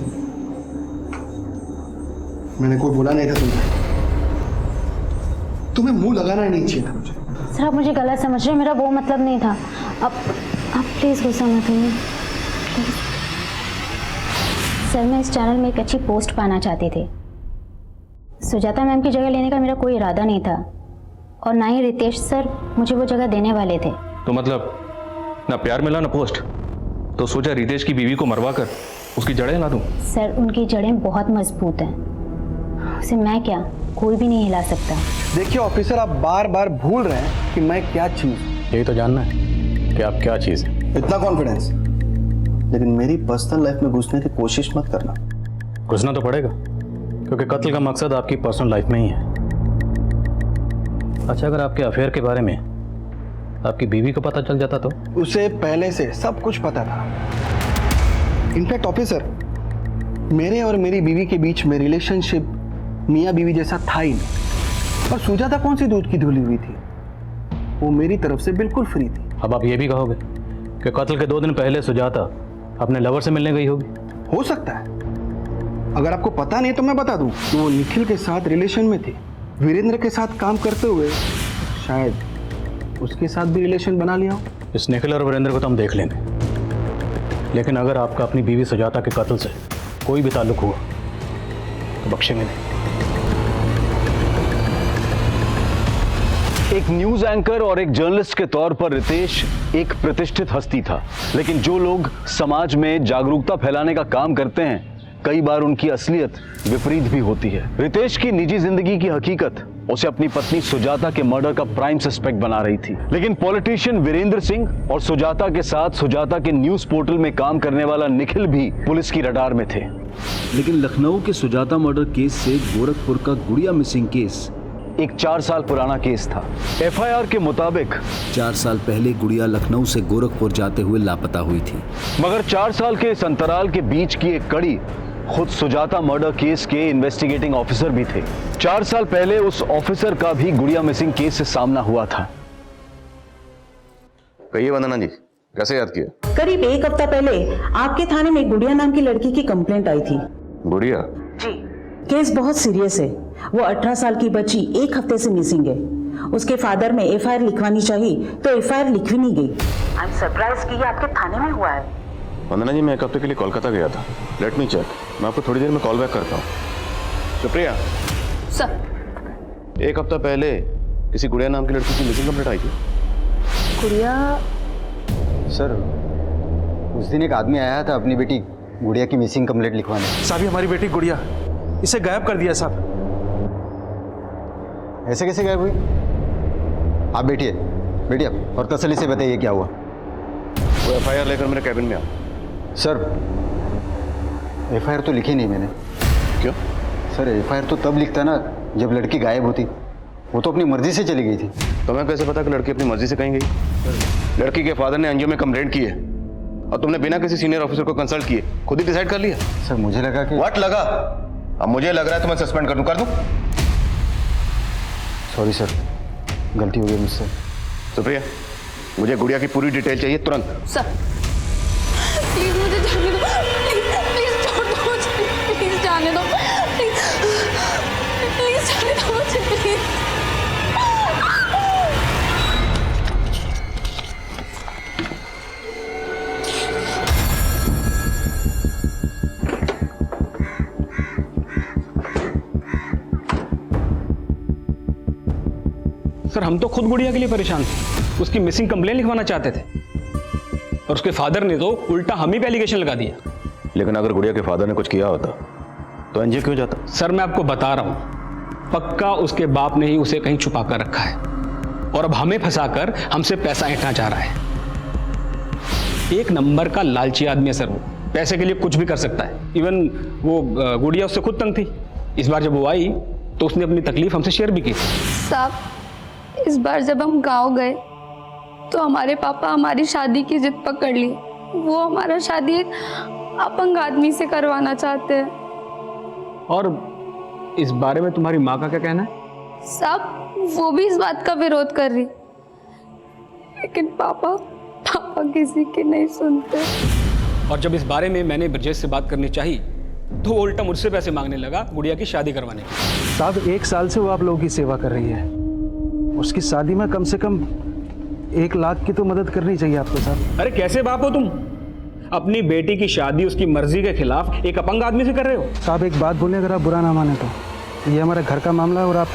मैंने कोई बोला नहीं था तुम्हें मुंह लगाना ही नहीं चाहिए था मुझे। सर, आप मुझे गलत समझ रहे हैं, मेरा वो मतलब नहीं था। अब आप प्लीज़ गुस्सा मत करिए। सर, मैं इस चैनल में एक अच्छी पोस्ट पाना चाहती थी सुजाता मैम की जगह लेने का मेरा कोई इरादा नहीं था और ना ही रितेश सर मुझे वो जगह देने वाले थे। तो मतलब ना प्यार मिला ना पोस्ट, तो सोचा रितेश की बीवी को मरवा कर उसकी जड़ें हिला दूं। सर उनकी जड़ें बहुत मजबूत हैं, उसे मैं क्या कोई भी नहीं हिला सकता। देखिए ऑफिसर, आप बार बार भूल रहे हैं कि मैं क्या चीज। यही तो जानना है कि आप क्या चीज है। इतना कॉन्फिडेंस, लेकिन मेरी पर्सनल लाइफ में घुसने की कोशिश मत करना। घुसना तो पड़ेगा क्योंकि कत्ल का मकसद आपकी पर्सनल लाइफ में ही है। अच्छा, अगर आपके अफेयर के बारे में आपकी बीवी को पता चल जाता तो? उसे पहले से सब कुछ पता था। इनफैक्ट ऑफिसर, मेरे और मेरी बीवी के बीच में रिलेशनशिप मियाँ बीवी जैसा था ही नहीं। और सुजाता कौन सी दूध की धुली हुई थी, वो मेरी तरफ से बिल्कुल फ्री थी। अब आप ये भी कहोगे कि कत्ल के 2 दिन पहले सुजाता अपने लवर से मिलने गई होगी? हो सकता है। अगर आपको पता नहीं तो मैं बता दूं कि वो निखिल के साथ रिलेशन में थी। वीरेंद्र के साथ काम करते हुए शायद उसके साथ भी रिलेशन बना लिया हो। इस निखिल और वीरेंद्र को तो हम देख लेंगे, लेकिन अगर आपका अपनी बीवी सुजाता के कत्ल से कोई भी ताल्लुक हुआ तो बख्शेंगे नहीं। एक न्यूज एंकर और एक जर्नलिस्ट के तौर पर रितेश एक प्रतिष्ठित हस्ती था, लेकिन जो लोग समाज में जागरूकता फैलाने का काम करते हैं, कई बार उनकी असलियत विपरीत भी होती है। रितेश की निजी जिंदगी की हकीकत उसे अपनी पत्नी सुजाता के मर्डर का प्राइम सस्पेक्ट बना रही थी, लेकिन पॉलिटिशियन वीरेंद्र सिंह और सुजाता के साथ सुजाता के न्यूज पोर्टल में काम करने वाला निखिल भी पुलिस की रडार में थे। लेकिन लखनऊ के सुजाता मर्डर केस से गोरखपुर का गुड़िया मिसिंग केस एक 4 साल पुराना केस था। एफआईआर के मुताबिक 4 साल पहले गुड़िया लखनऊ से गोरखपुर जाते हुए लापता हुई थी, मगर 4 साल के इस अंतराल के बीच की एक कड़ी खुद सुजाता मर्डर केस के इन्वेस्टिगेटिंग ऑफिसर भी थे। 4 साल पहले उस ऑफिसर का भी गुड़िया मिसिंग केस से सामना हुआ था। कहिए वंदना जी, कैसे याद किया? करीब 1 हफ्ता पहले आपके थाने में गुड़िया नाम की लड़की की कंप्लेंट आई थी। गुड़िया? जी। केस बहुत सीरियस है। वो 18 साल की बच्ची 1 हफ्ते से मिसिंग है। उसके फादर ने एफआईआर लिखवानी चाहिए तो एफआईआर लिखवी नहीं गई। आई एम सरप्राइज कि ये आपके थाने में हुआ है। वंदना जी, मैं 1 हफ्ते के लिए कोलकाता गया था। लेट मी चेक, मैं आपको थोड़ी देर में कॉल बैक करता हूँ। सुप्रिया सर, 1 हफ्ता पहले किसी गुड़िया नाम की लड़की की मिसिंग कंप्लेंट आई थी। गुड़िया? सर, उस दिन एक आदमी आया था अपनी बेटी गुड़िया की मिसिंग कंप्लेंट लिखवाने। साहब, ये हमारी बेटी गुड़िया, इसे गायब कर दिया साहब। ऐसे कैसे गायब हुई? आप बैठिए आप और तसल्ली से बताइए क्या हुआ। वो एफआईआर लेकर मेरे कैबिन में आ। सर, एफआईआर तो लिखी नहीं मैंने। क्यों? सर, एफआईआर तो तब लिखता ना जब लड़की गायब होती। वो तो अपनी मर्जी से चली गई थी। तो मैं कैसे पता कि लड़की अपनी मर्जी से कहीं गई? लड़की के फादर ने एनजीओ में कंप्लेंट की है और तुमने बिना किसी सीनियर ऑफिसर को कंसल्ट किए खुद ही डिसाइड कर लिया? सर, मुझे लगा कि व्हाट लगा? अब मुझे लग रहा है तो मैं सस्पेंड कर दूं। सॉरी सर, गलती हो गई मुझसे। सुप्रिया, मुझे गुड़िया की पूरी डिटेल चाहिए तुरंत। सर प्लीज मुझे जाने दो, प्लीज छोड़ दो मुझे, प्लीज जाने दो, प्लीज जाने दो मुझे, प्लीज। सर, हम तो खुद गुड़िया के लिए परेशान थे, उसकी मिसिंग कंप्लेंट लिखवाना चाहते थे और उसके फादर ने तो उल्टा हम ही पे एलिगेशन लगा दिया। लेकिन अगर गुड़िया के फादर ने कुछ किया होता तो एनजीओ क्यों जाता? सर, मैं आपको बता रहा हूं, पक्का उसके बाप ने ही उसे कहीं छुपा कर रखा है और अब हमें फंसाकर हमसे पैसा ऐंठना चाह रहा है। एक नंबर का लालची आदमी है सर, वो पैसे के लिए कुछ भी कर सकता है। इवन वो गुड़िया उससे खुद तंग थी। इस बार जब वो आई तो उसने अपनी तकलीफ हमसे शेयर भी की। साहब, इस बार जब हम गांव गए तो हमारे पापा हमारी शादी की जिद पकड़ ली। वो हमारा शादी एक अपंग आदमी से करवाना चाहते हैं। और इस बारे में तुम्हारी माँ का क्या कहना है? साहब, वो भी इस बात का विरोध कर रही, लेकिन पापा किसी की नहीं सुनते। और जब इस बारे में मैंने ब्रजेश से बात करनी चाहिए तो वो उल्टा मुझसे पैसे मांगने लगा गुड़िया की शादी करवाने की। साहब, 1 साल से वो आप लोगों की सेवा कर रही है, उसकी शादी में कम से कम 1 लाख की तो मदद करनी चाहिए आपको साहब। अरे कैसे बाप हो तुम? अपनी बेटी की शादी उसकी मर्जी के खिलाफ एक अपंग आदमी से कर रहे हो। साहब, एक बात बोले, अगर आप बुरा ना माने तो ये हमारे घर का मामला है और आप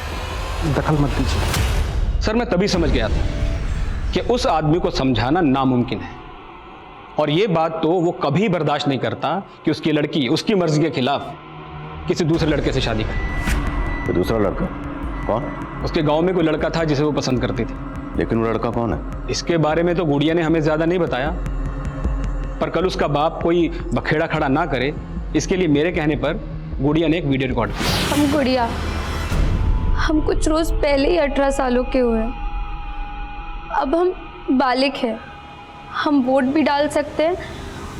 दखल मत दीजिए। सर मैं तभी समझ गया था कि उस आदमी को समझाना नामुमकिन है, और ये बात तो वो कभी बर्दाश्त नहीं करता कि उसकी लड़की उसकी मर्जी के खिलाफ किसी दूसरे लड़के से शादी करे। तो दूसरा लड़का कौन? उसके गांव में कोई लड़का था जिसे वो पसंद करती थी। लेकिन वो लड़का कौन है? इसके बारे में तो गुड़िया ने हमें ज्यादा नहीं बताया, पर कल उसका बाप कोई बखेड़ा खड़ा ना करे इसके लिए मेरे कहने पर गुड़िया ने एक वीडियो रिकॉर्ड किया। हम गुड़िया, हम कुछ रोज पहले ही 18 सालों के हुए, अब हम बालिग हैं, हम वोट भी डाल सकते हैं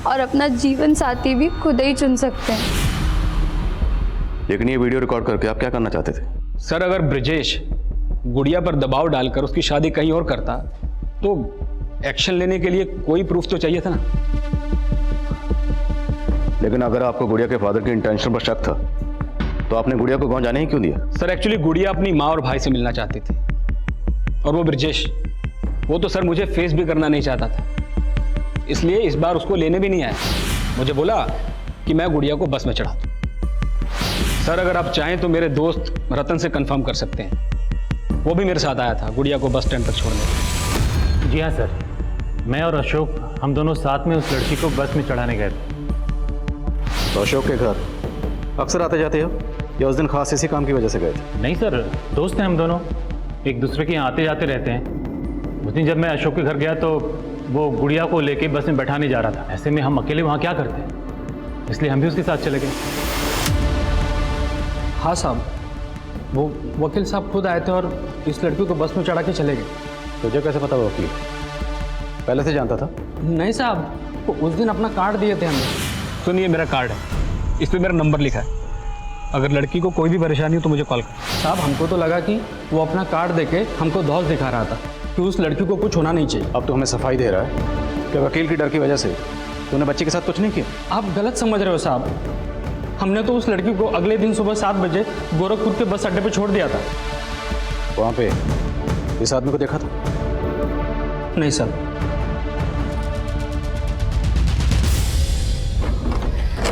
और अपना जीवन साथी भी खुद ही चुन सकते हैं। लेकिन ये वीडियो रिकॉर्ड करके आप क्या करना चाहते थे? सर अगर ब्रिजेश गुड़िया पर दबाव डालकर उसकी शादी कहीं और करता तो एक्शन लेने के लिए कोई प्रूफ तो चाहिए था ना। लेकिन अगर आपको गुड़िया के फादर के इंटेंशन पर शक था तो आपने गुड़िया को गांव जाने ही क्यों दिया? सर एक्चुअली गुड़िया अपनी माँ और भाई से मिलना चाहती थी, और वो ब्रिजेश, वो तो सर मुझे फेस भी करना नहीं चाहता था, इसलिए इस बार उसको लेने भी नहीं आया। मुझे बोला कि मैं गुड़िया को बस में चढ़ा दूं। सर अगर आप चाहें तो मेरे दोस्त रतन से कंफर्म कर सकते हैं, वो भी मेरे साथ आया था गुड़िया को बस स्टैंड तक छोड़ने। जी हाँ सर, मैं और अशोक हम दोनों साथ में उस लड़की को बस में चढ़ाने गए थे। तो अशोक के घर अक्सर आते जाते हो या उस दिन खास इसी काम की वजह से गए थे? नहीं सर, दोस्त हैं हम दोनों, एक दूसरे के यहाँ आते जाते रहते हैं। उस दिन जब मैं अशोक के घर गया तो वो गुड़िया को लेके बस में बैठाने जा रहा था। ऐसे में हम अकेले वहाँ क्या करते, इसलिए हम भी उसके साथ चले गए। हाँ साहब, वो वकील साहब खुद आए थे और इस लड़की को बस में चढ़ा के चले गए। तुझे कैसे पता वो वकील पहले से जानता था? नहीं साहब, वो उस दिन अपना कार्ड दिए थे हमें। सुनिए मेरा कार्ड है, इस पर मेरा नंबर लिखा है, अगर लड़की को कोई भी परेशानी हो तो मुझे कॉल कर। साहब हमको तो लगा कि वो अपना कार्ड देके हमको धौस दिखा रहा था कि उस लड़की को कुछ होना नहीं चाहिए। अब तो हमें सफाई दे रहा है कि वकील की डर की वजह से तूने बच्ची के साथ कुछ नहीं किया। आप गलत समझ रहे हो साहब, हमने तो उस लड़की को अगले दिन सुबह 7 बजे गोरखपुर के बस अड्डे पे छोड़ दिया था। वहाँ पे इस आदमी को देखा था? नहीं सर।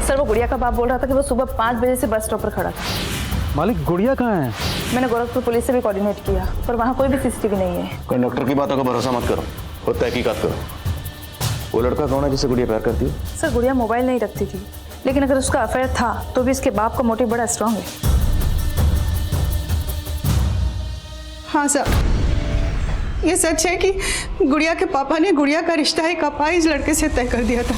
सर वो गुड़िया का बाप बोल रहा था कि वो सुबह 5 बजे से बस स्टॉप पर खड़ा था। मालिक गुड़िया कहाँ है? मैंने गोरखपुर पुलिस से भी कोऑर्डिनेट किया, पर वहाँ कोई भी सीसीटीवी नहीं है। कंडक्टर की बातों का भरोसा मत करो, खुद तहकीकात करो। वो लड़का कौन है जिसे गुड़िया प्यार करती है? सर गुड़िया मोबाइल नहीं रखती थी, लेकिन अगर उसका अफेयर था तो भी इसके बाप का मोटिव बड़ा स्ट्रांग है। हाँ सर, ये सच है कि गुड़िया के पापा ने गुड़िया का रिश्ता एक अपाहिज लड़के से तय कर दिया था।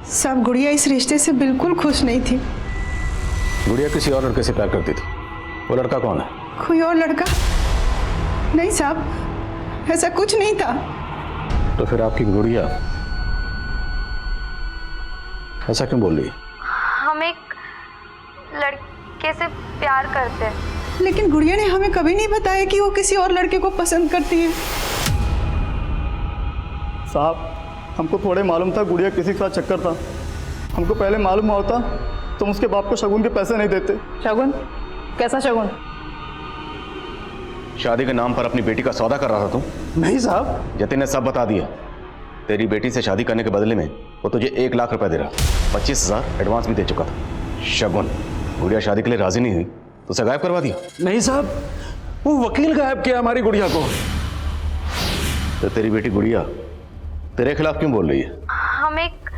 सब गुड़िया इस रिश्ते से बिल्कुल खुश नहीं थी। गुड़िया किसी और लड़के से प्यार करती थी, वो लड़का कौन है? कोई और लड़का नहीं साहब, ऐसा कुछ नहीं था। तो फिर आपकी गुड़िया ऐसा क्यों बोल रही है? हम एक लड़के से प्यार करते हैं। लेकिन गुड़िया ने हमें कभी नहीं बताया कि वो किसी और लड़के को पसंद करती है। साहब हमको थोड़े मालूम था गुड़िया किसी के साथ चक्कर था। हमको पहले मालूम होता तुम उसके बाप को शगुन के पैसे नहीं देते। शगुन? कैसा शगुन? शादी के नाम पर अपनी बेटी का सौदा कर रहा था तुम? नहीं साहब। जतिन ने सब बता दिया। तेरी बेटी से शादी करने के बदले में वो तुझे 1 लाख रुपए दे रहा, 25,000 एडवांस भी दे चुका था। शगुन, गुड़िया शादी के लिए राजी नहीं हुई तो उसे गायब करवा दिया। नहीं साहब, वो वकील गायब किया हमारी गुड़िया को। तो तेरी बेटी गुड़िया तेरे खिलाफ क्यों बोल रही है? हम एक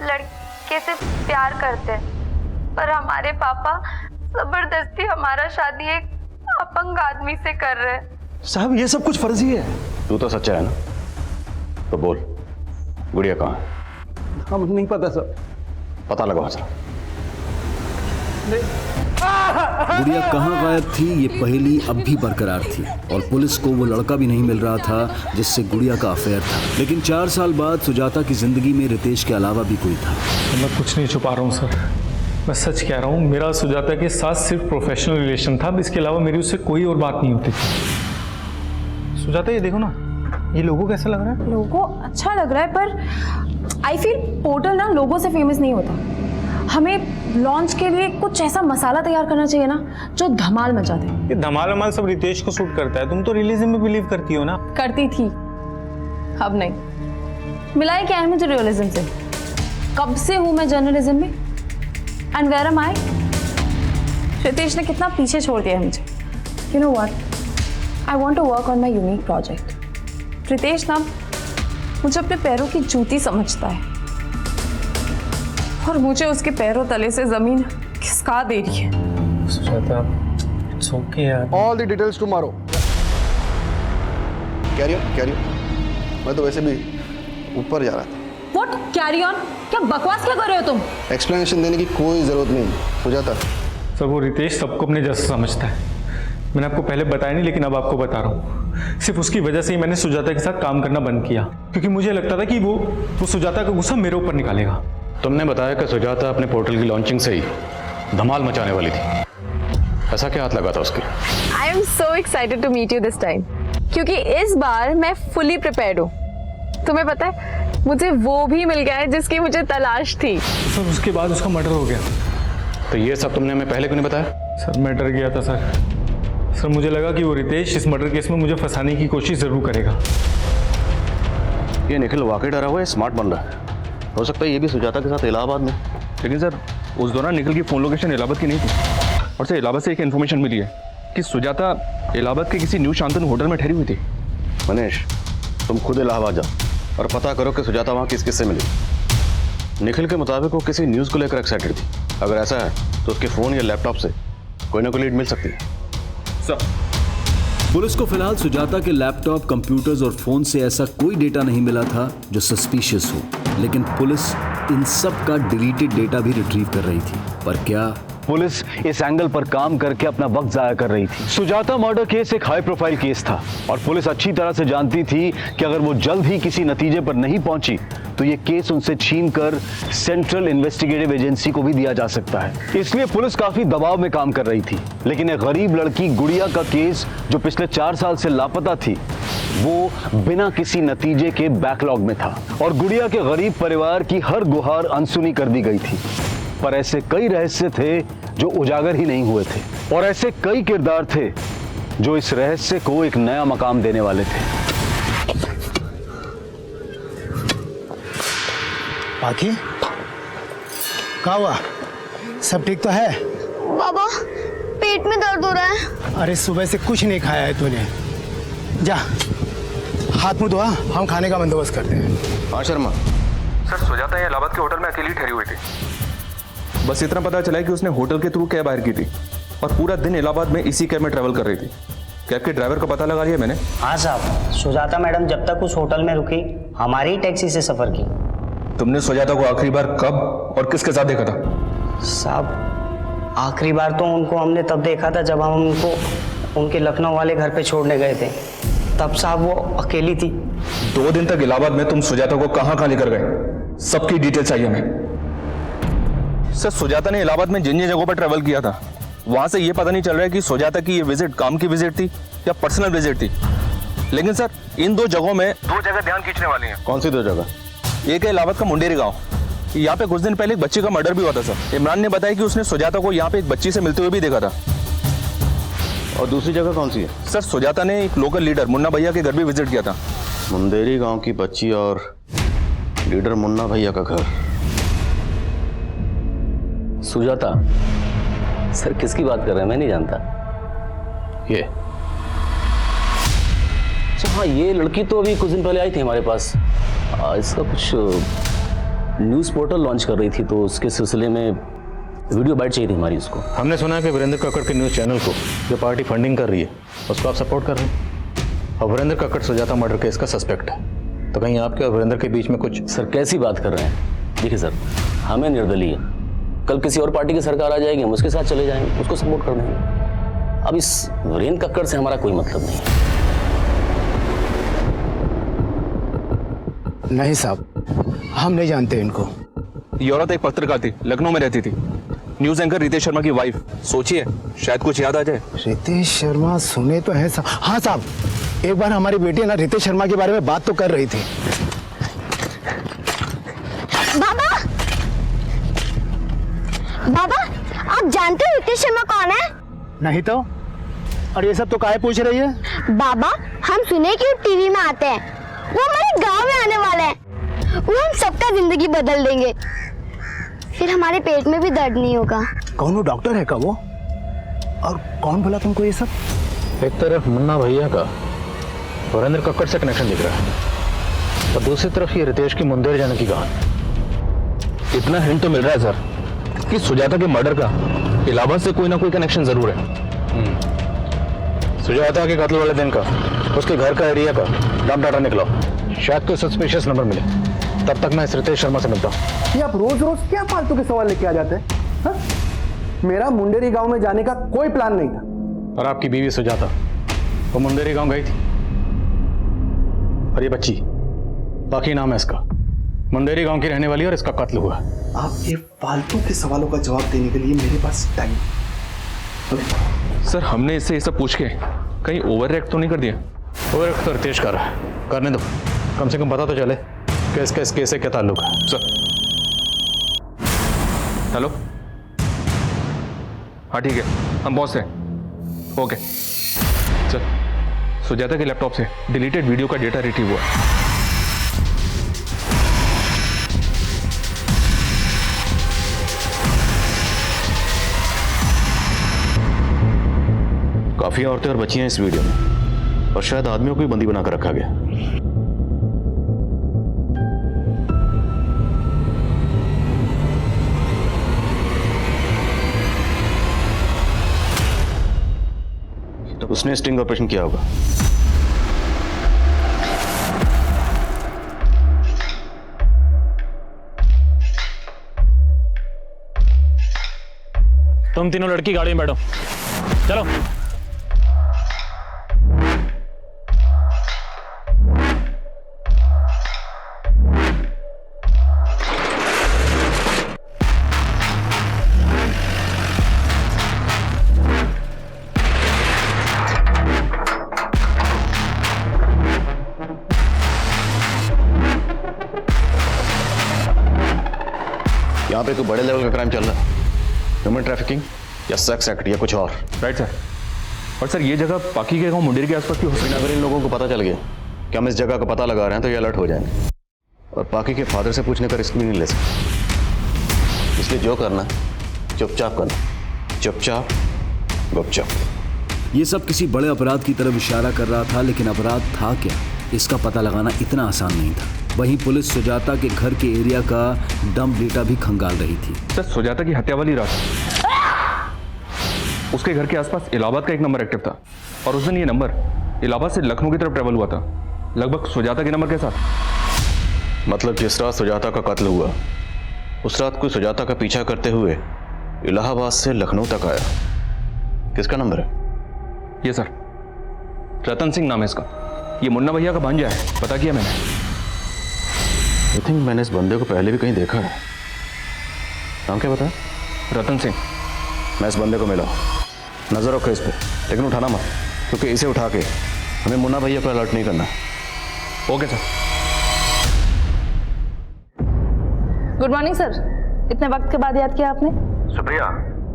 लड़के से प्यार करते हैं, पर हमारे पापा जबरदस्ती हमारा शादी एक अपंग आदमी से कर रहे हैं। साहब ये सब कुछ फर्जी है। तू तो सच्चा है ना, तो बोल गुड़िया कहाँ है? हम नहीं पता सर। पता लगाओ जरा। गुड़िया कहाँ गायब थी ये पहेली अब भी बरकरार थी, और पुलिस को वो लड़का भी नहीं मिल रहा था जिससे गुड़िया का अफेयर था। लेकिन 4 साल बाद सुजाता की जिंदगी में रितेश के अलावा भी कोई था। मैं कुछ नहीं छुपा रहा हूँ सर, मैं सच कह रहा हूँ। मेरा सुजाता के साथ सिर्फ प्रोफेशनल रिलेशन था, इसके अलावा मेरी उससे कोई और बात नहीं होती थी। सुजाता ये देखो ना, ये लोगो कैसा लग रहा है? लोगो अच्छा लग रहा है, पर आई फील पोर्टल ना लोगों से फेमस नहीं होता। हमें लॉन्च के लिए कुछ ऐसा मसाला तैयार करना चाहिए ना जो धमाल मचा दे। ये धमाल वमाल सब रितेश को सूट करता है, तुम तो रियलिज्म में बिलीव करती हो ना? करती थी, अब नहीं। मिलाए क्या है मुझे रियलिज्म से? कब से हूं मैं जर्नलिज्म में? And where am I? Ritesh ने कितना पीछे छोड़ दिया है मुझे। You know what, I want to work on my unique project. Ritesh ना मुझे अपने पैरों की जूती समझता है और मुझे उसके पैरों तले से जमीन खिसका दे रही है। सुजाता, इट्स ओके यार। All the details tomorrow. Carry on. मैं तो वैसे भी ऊपर जा रहा था। What carry on? क्या बकवास क्या कर रहे हो तुम? एक्सप्लेनेशन देने की कोई जरूरत नहीं हो जाता। सर वो रितेश सबको अपने जैसा समझता है। मैंने आपको पहले बताया नहीं, लेकिन अब आपको बता रहा हूँ। सिर्फ उसकी वजह से ही मैंने सुजाता के साथ काम करना बंद किया, क्योंकि मुझे लगता था कि वो सुजाता का गुस्सा मेरे ऊपर निकालेगा। तुमने बताया कि सुजाता अपने पोर्टल की लॉन्चिंग से ही धमाल मचाने वाली थी। ऐसा क्या हाथ लगा था उसके? I am so excited to meet you this time, क्योंकि इस बार मैं फुली प्रिपेयर्ड हूँ। तुम्हें पता है मुझे वो भी मिल गया है जिसकी मुझे तलाश थी। सर उसके बाद उसका मर्डर हो गया। तो ये सब तुमने हमें पहले क्यों नहीं बताया? सर मैं डर गया था सर मुझे लगा कि वो रितेश इस मर्डर केस में मुझे फंसाने की कोशिश जरूर करेगा। ये निखिल वाकई डरा हुआ है, स्मार्ट बन रहा है। हो सकता है ये भी सुजाता के साथ इलाहाबाद में। लेकिन सर उस दौरान निखिल की फ़ोन लोकेशन इलाहाबाद की नहीं थी, और सर इलाहाबाद से एक इन्फॉर्मेशन मिली है कि सुजाता इलाहाबाद के किसी न्यू शांतनु होटल में ठहरी हुई थी। मनीष, तुम खुद इलाहाबाद जाओ और पता करो कि सुजाता वहाँ किस किससे मिली। निखिल के मुताबिक वो किसी न्यूज़ को लेकर एक्साइटेड थी। अगर ऐसा है तो उसके फ़ोन या लैपटॉप से कोई ना कोई लीड मिल सकती है। पुलिस को फिलहाल सुजाता के लैपटॉप, कंप्यूटर्स और फोन से ऐसा कोई डेटा नहीं मिला था जो सस्पिशियस हो, लेकिन पुलिस इन सब का डिलीटेड डेटा भी रिट्रीव कर रही थी। पर क्या पुलिस इस एंगल पर काम करके अपना वक्त जाया कर रही थी? सुजाता मर्डर केस एक हाई प्रोफाइल केस था और पुलिस अच्छी तरह से जानती थी कि अगर वो जल्द ही किसी नतीजे पर नहीं पहुंची तो ये केस उनसे छीनकर सेंट्रल इन्वेस्टिगेटिव एजेंसी को भी दिया जा सकता है। इसलिए पुलिस काफी दबाव में काम कर रही थी। लेकिन एक गरीब लड़की गुड़िया का केस जो पिछले 4 साल से लापता थी, वो बिना किसी नतीजे के बैकलॉग में था और गुड़िया के गरीब परिवार की हर गुहार अनसुनी कर दी गई थी। पर ऐसे कई रहस्य थे जो उजागर ही नहीं हुए थे और ऐसे कई किरदार थे जो इस रहस्य को एक नया मकाम देने वाले थे। बाकी क्या हुआ? सब ठीक तो है? बाबा पेट में दर्द हो रहा है। अरे सुबह से कुछ नहीं खाया है तूने। जा हाथ मुंह धोआ, हम खाने का बंदोबस्त करते हैं। हाँ शर्मा। सर सुजाता ये इलाहाबाद के होटल में अकेली ठहरी हुई थी। बस इतना पता चला कि उसने होटल के थ्रू कैब हायर की थी और पूरा दिन इलाहाबाद में इसी कैब में ट्रैवल कर रही थी। कैब के ड्राइवर का पता लगा लिया मैंने। हाँ साहब, सुजाता मैडम जब तक उस होटल में रुकी हमारी ही टैक्सी से सफर की। तुमने सुजाता को आखिरी बार कब और किसके साथ देखा था? साहब आखिरी बार तो उनको हमने तब देखा था जब हम उनको उनके लखनऊ वाले घर पे छोड़ने गए थे। तब साहब वो अकेली थी। 2 दिन तक इलाहाबाद में तुम सुजाता को कहाँ लेकर गए? सबकी डिटेल चाहिए हमें। सर सुजाता ने इलाहाबाद में जिन जगहों पर ट्रैवल किया था वहां से ये पता नहीं चल रहा है कि सुजाता की ये विजिट काम की विजिट थी या पर्सनल विजिट थी। लेकिन सर इन 2 जगहों में 2 जगह ध्यान खींचने वाली हैं। कौन सी 2 जगह? एक है इलाहाबाद का मुंडेरी गांव। यहाँ पे कुछ दिन पहले एक बच्ची का मर्डर भी हुआ था सर। इमरान ने बताया कि उसने सुजाता को यहाँ पे एक बच्ची से मिलते हुए भी देखा था। और दूसरी जगह कौन सी है? सर सुजाता ने एक लोकल लीडर मुन्ना भैया के घर भी विजिट किया था। मुंडेरी गांव की बच्ची और लीडर मुन्ना भैया का घर। सुजाता सर किसकी बात कर रहे हैं? मैं नहीं जानता। ये अच्छा हाँ, ये लड़की तो अभी कुछ दिन पहले आई थी हमारे पास। इसका कुछ न्यूज़ पोर्टल लॉन्च कर रही थी, तो उसके सिलसिले में वीडियो बाइट चाहिए थी हमारी उसको। हमने सुना है कि वीरेंद्र कक्कड़ के न्यूज़ चैनल को जो पार्टी फंडिंग कर रही है उसको आप सपोर्ट कर रहे हैं, और वीरेंद्र कक्कड़ सुजाता मर्डर केस का सस्पेक्ट है। तो कहीं आपके और वीरेंद्र के बीच में कुछ? सर कैसी बात कर रहे हैं? देखिए सर, हमें निर्दलीय, कल किसी और पार्टी की सरकार आ जाएगी, हम उसके साथ चले जाएंगे, उसको सपोर्ट कर देंगे। अब इस वीरेंद्र कक्कड़ से हमारा कोई मतलब नहीं है। नहीं साहब, हम नहीं जानते इनको। ये औरत एक पत्रकार थी, लखनऊ में रहती थी, न्यूज एंकर रितेश शर्मा की वाइफ। सोचिए शायद कुछ याद आ जाए। रितेश शर्मा सुने तो है साहब। हाँ साहब, एक बार हमारी बेटी ना रितेश शर्मा के बारे में बात तो कर रही थी। बाबा बाबा आप जानते हो रितेश शर्मा कौन है? नहीं तो। और ये सब तो काहे पूछ रही है? बाबा हम सुने कि वो टीवी में आते हैं, वो हमारे गांव में आने वाले हैं, वो हम सबका जिंदगी बदल देंगे, फिर हमारे पेट में भी दर्द नहीं होगा। कौन वो डॉक्टर है का वो? और कौन बोला तुमको ये सब? एक तरफ मुन्ना भैया का वीरेंद्र कक्कड़ से कनेक्शन दिख रहा है और दूसरी तरफ ये रितेश की मुंदेर जाने की कहानी। इतना हिंट तो मिल रहा है सर कि सुजाता के मर्डर का इलाहाबाद से कोई ना कोई कनेक्शन जरूर है। सुजाता के कत्ल वाले दिन का उसके घर का एरिया का डम डाटा निकला, शायद कोई सस्पिशियस नंबर मिले। तब तक मैं इस रितेश शर्मा से मिलता हूँ। ये आप रोज रोज क्या फालतू के सवाल लेके आ जाते हैं? हाँ? मेरा मुंडेरी गांव में जाने का कोई प्लान नहीं था। और आपकी बीवी सुजाता वो मुंदेरी गांव गई थी और ये बच्ची, बाकी नाम है इसका, मुंडेरी गांव की रहने वाली और इसका कत्ल हुआ। आप ये फालतू के सवालों का जवाब देने के लिए मेरे पास टाइम। सर हमने इससे ये सब पूछ के कहीं ओवर रिएक्ट तो नहीं कर दिया? ओवर रिएक्ट तो रितेश कर रहा है, करने दो, कम से कम पता तो चले कि इसका इस केस से क्या ताल्लुक है। सर हेलो, हाँ ठीक है, हम पहुंच रहे हैं। ओके सर, सुजाता के लैपटॉप से डिलीटेड वीडियो का डेटा रिट्रीव हुआ। काफी औरतें और बच्चियां इस वीडियो में, और शायद आदमियों को भी बंदी बनाकर रखा गया। तो उसने स्टिंग ऑपरेशन किया होगा। तुम तीनों लड़की गाड़ी में बैठो, चलो। यहाँ पे कोई बड़े लेवल का क्राइम चल रहा है, ह्यूमन ट्रैफिकिंग या सेक्स एक्ट या कुछ और। Right sir. और सर ये जगह बाकी के गांव मुंडेर के आसपास की हो सकती है। अगर इन लोगों को पता चल गया कि हम इस जगह का पता लगा रहे हैं तो ये अलर्ट हो जाएंगे और बाकी के फादर से पूछने का रिस्क भी नहीं ले सकते। इसलिए जो करना चुपचाप करना, चुपचाप गुपचाप। ये सब किसी बड़े अपराध की तरफ इशारा कर रहा था, लेकिन अपराध था क्या, इसका पता लगाना इतना आसान नहीं था। वहीं पुलिस सुजाता के घर के एरिया का डंप डेटा भी खंगाल रही थी। सर सुजाता की हत्या वाली रात उसके घर के आसपास इलाहाबाद का एक नंबर एक्टिव था और उस दिन ये नंबर इलाहाबाद से लखनऊ की तरफ ट्रेवल हुआ था, लगभग सुजाता के नंबर के साथ। मतलब जिस रात सुजाता का कत्ल हुआ उस रात कोई सुजाता का पीछा करते हुए इलाहाबाद से लखनऊ तक आया। किसका नंबर है? ये सर रतन सिंह नाम है इसका, ये मुन्ना भैया का भांजा है, पता किया मैंने। आई थिंक मैंने इस बंदे को पहले भी कहीं देखा है। नाम क्या बताया? रतन सिंह। मैं इस बंदे को मिला, नजर रखो इस पे, लेकिन उठाना मत, क्योंकि इसे उठा के हमें मुन्ना भैया पर अलर्ट नहीं करना। Okay sir. Good morning sir, इतने वक्त के बाद याद किया आपने? सुप्रिया,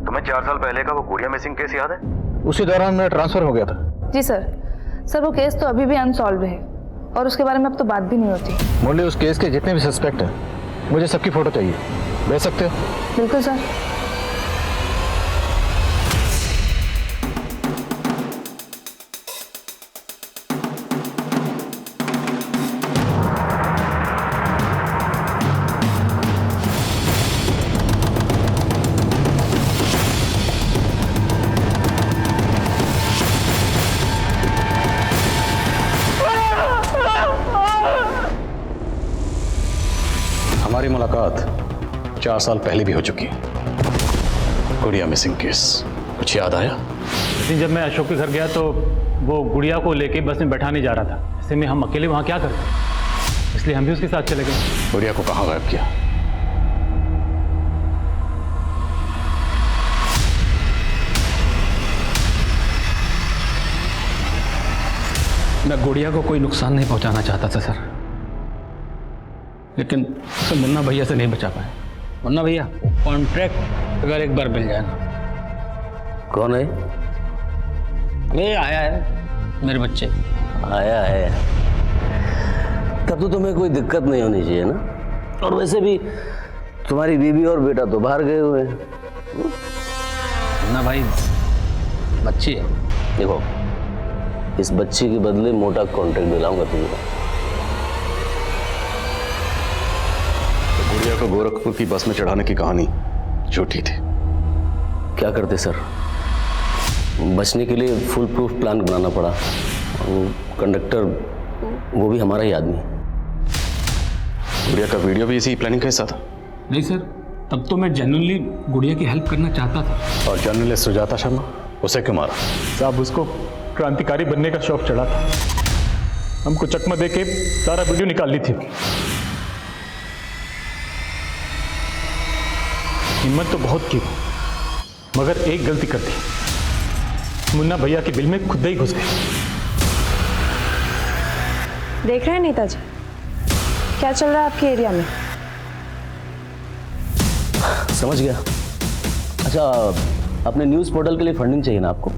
तुम्हें 4 साल पहले का वो गुड़िया मिसिंग केस याद है? उसी दौरान मेरा ट्रांसफर हो गया था। जी सर वो केस तो अभी भी अनसॉल्व है और उसके बारे में अब तो बात भी नहीं होती। मुरली, उस केस के जितने भी सस्पेक्ट हैं मुझे सबकी फोटो चाहिए, भेज सकते हो? बिल्कुल सर। हमारी मुलाकात 4 साल पहले भी हो चुकी है। गुड़िया मिसिंग केस कुछ याद आया? लेकिन जब मैं अशोक के घर गया तो वो गुड़िया को लेके बस में बैठाने जा रहा था। ऐसे में हम अकेले वहाँ क्या करते, इसलिए हम भी उसके साथ चले गए। गुड़िया को कहाँ गायब किया? मैं गुड़िया को कोई नुकसान नहीं पहुंचाना चाहता था सर, लेकिन उसे मुन्ना भैया से नहीं बचा पाए। मुन्ना भैया, कॉन्ट्रैक्ट अगर एक बार मिल जाए ना। कौन है? ये आया है, मेरे बच्चे। आया है तब तो तुम्हें कोई दिक्कत नहीं होनी चाहिए ना, और वैसे भी तुम्हारी बीवी और बेटा तो बाहर गए हुए हैं। मुन्ना भाई, बच्ची है? देखो, इस बच्ची के बदले मोटा कॉन्ट्रैक्ट दिलाऊंगा तुम्हें। गुड़िया को गोरखपुर की बस में चढ़ाने की कहानी झूठी थी। क्या करते सर, बचने के लिए फुल प्रूफ प्लान बनाना पड़ा। कंडक्टर वो भी हमारा ही आदमी। गुड़िया का वीडियो भी इसी प्लानिंग का हिस्सा था? नहीं सर, तब तो मैं जेन्युइनली गुड़िया की हेल्प करना चाहता था। और जर्नलिस्ट सुजाता शर्मा, उसे क्यों मारा? साहब, उसको क्रांतिकारी बनने का शौक चढ़ा था। हमको चकमा दे के सारा वीडियो निकाल ली थी। हिम्मत तो बहुत की, मगर एक गलती कर दी। मुन्ना भैया के बिल में खुद ही घुस गए। देख रहे हैं नेताजी क्या चल रहा है आपके एरिया में? समझ गया। अच्छा, अपने न्यूज़ पोर्टल के लिए फंडिंग चाहिए ना आपको?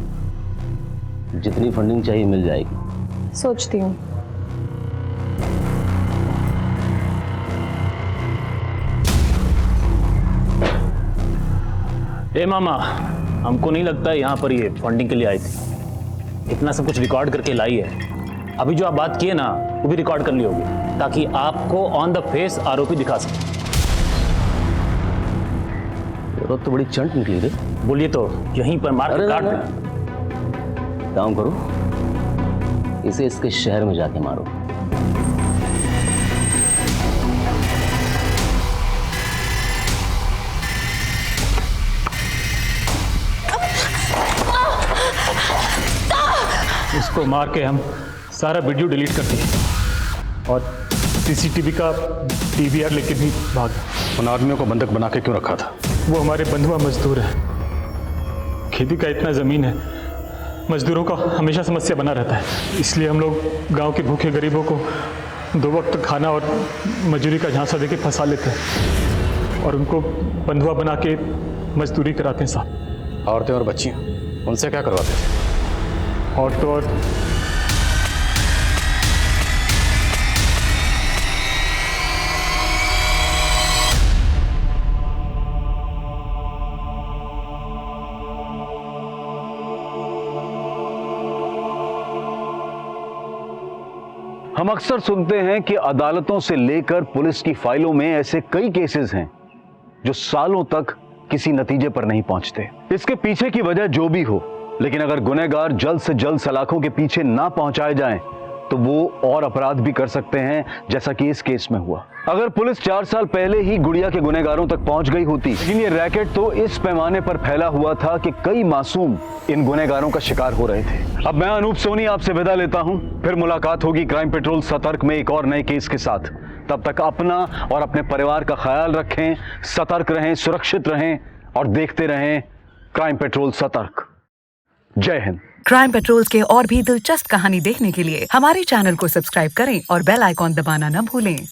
जितनी फंडिंग चाहिए मिल जाएगी। सोचती हूँ। ए मामा, हमको नहीं लगता यहाँ पर ये फंडिंग के लिए आई थी। इतना सब कुछ रिकॉर्ड करके लाई है। अभी जो आप बात किए ना, वो भी रिकॉर्ड कर ली होगी, ताकि आपको ऑन द फेस आरोपी दिखा सके। तो बड़ी चंट निकली रे। बोलिए तो यहीं पर मार के काट दे। काम करो, इसे इसके शहर में जाके मारो। इसको मार के हम सारा वीडियो डिलीट कर दिए और सीसीटीवी का डीवीआर लेके भी भाग। उन आदमियों को बंधक बना के क्यों रखा था? वो हमारे बंधुआ मजदूर है। खेती का इतना जमीन है, मजदूरों का हमेशा समस्या बना रहता है। इसलिए हम लोग गांव के भूखे गरीबों को 2 वक्त खाना और मजदूरी का झांसा देके फंसा लेते हैं और उनको बंधुआ बना के मजदूरी कराते हैं साहब। औरतें और बच्चियां, उनसे क्या करवाते थे? और तो और हम अक्सर सुनते हैं कि अदालतों से लेकर पुलिस की फाइलों में ऐसे कई केसेस हैं जो सालों तक किसी नतीजे पर नहीं पहुंचते। इसके पीछे की वजह जो भी हो, लेकिन अगर गुनहगार जल्द से जल्द सलाखों के पीछे ना पहुंचाए जाएं, तो वो और अपराध भी कर सकते हैं, जैसा कि इस केस में हुआ। अगर पुलिस 4 साल पहले ही गुड़िया के गुनहगारों तक पहुंच गई होती, लेकिन ये रैकेट तो इस पैमाने पर फैला हुआ था कि कई मासूम इन गुनहगारों का शिकार हो रहे थे। अब मैं अनूप सोनी आपसे विदा लेता हूं, फिर मुलाकात होगी क्राइम पेट्रोल सतर्क में एक और नए केस के साथ। तब तक अपना और अपने परिवार का ख्याल रखें, सतर्क रहें, सुरक्षित रहें और देखते रहें क्राइम पेट्रोल सतर्क। जय हिंद। क्राइम पेट्रोल के और भी दिलचस्प कहानी देखने के लिए हमारे चैनल को सब्सक्राइब करें और बेल आइकॉन दबाना न भूलें।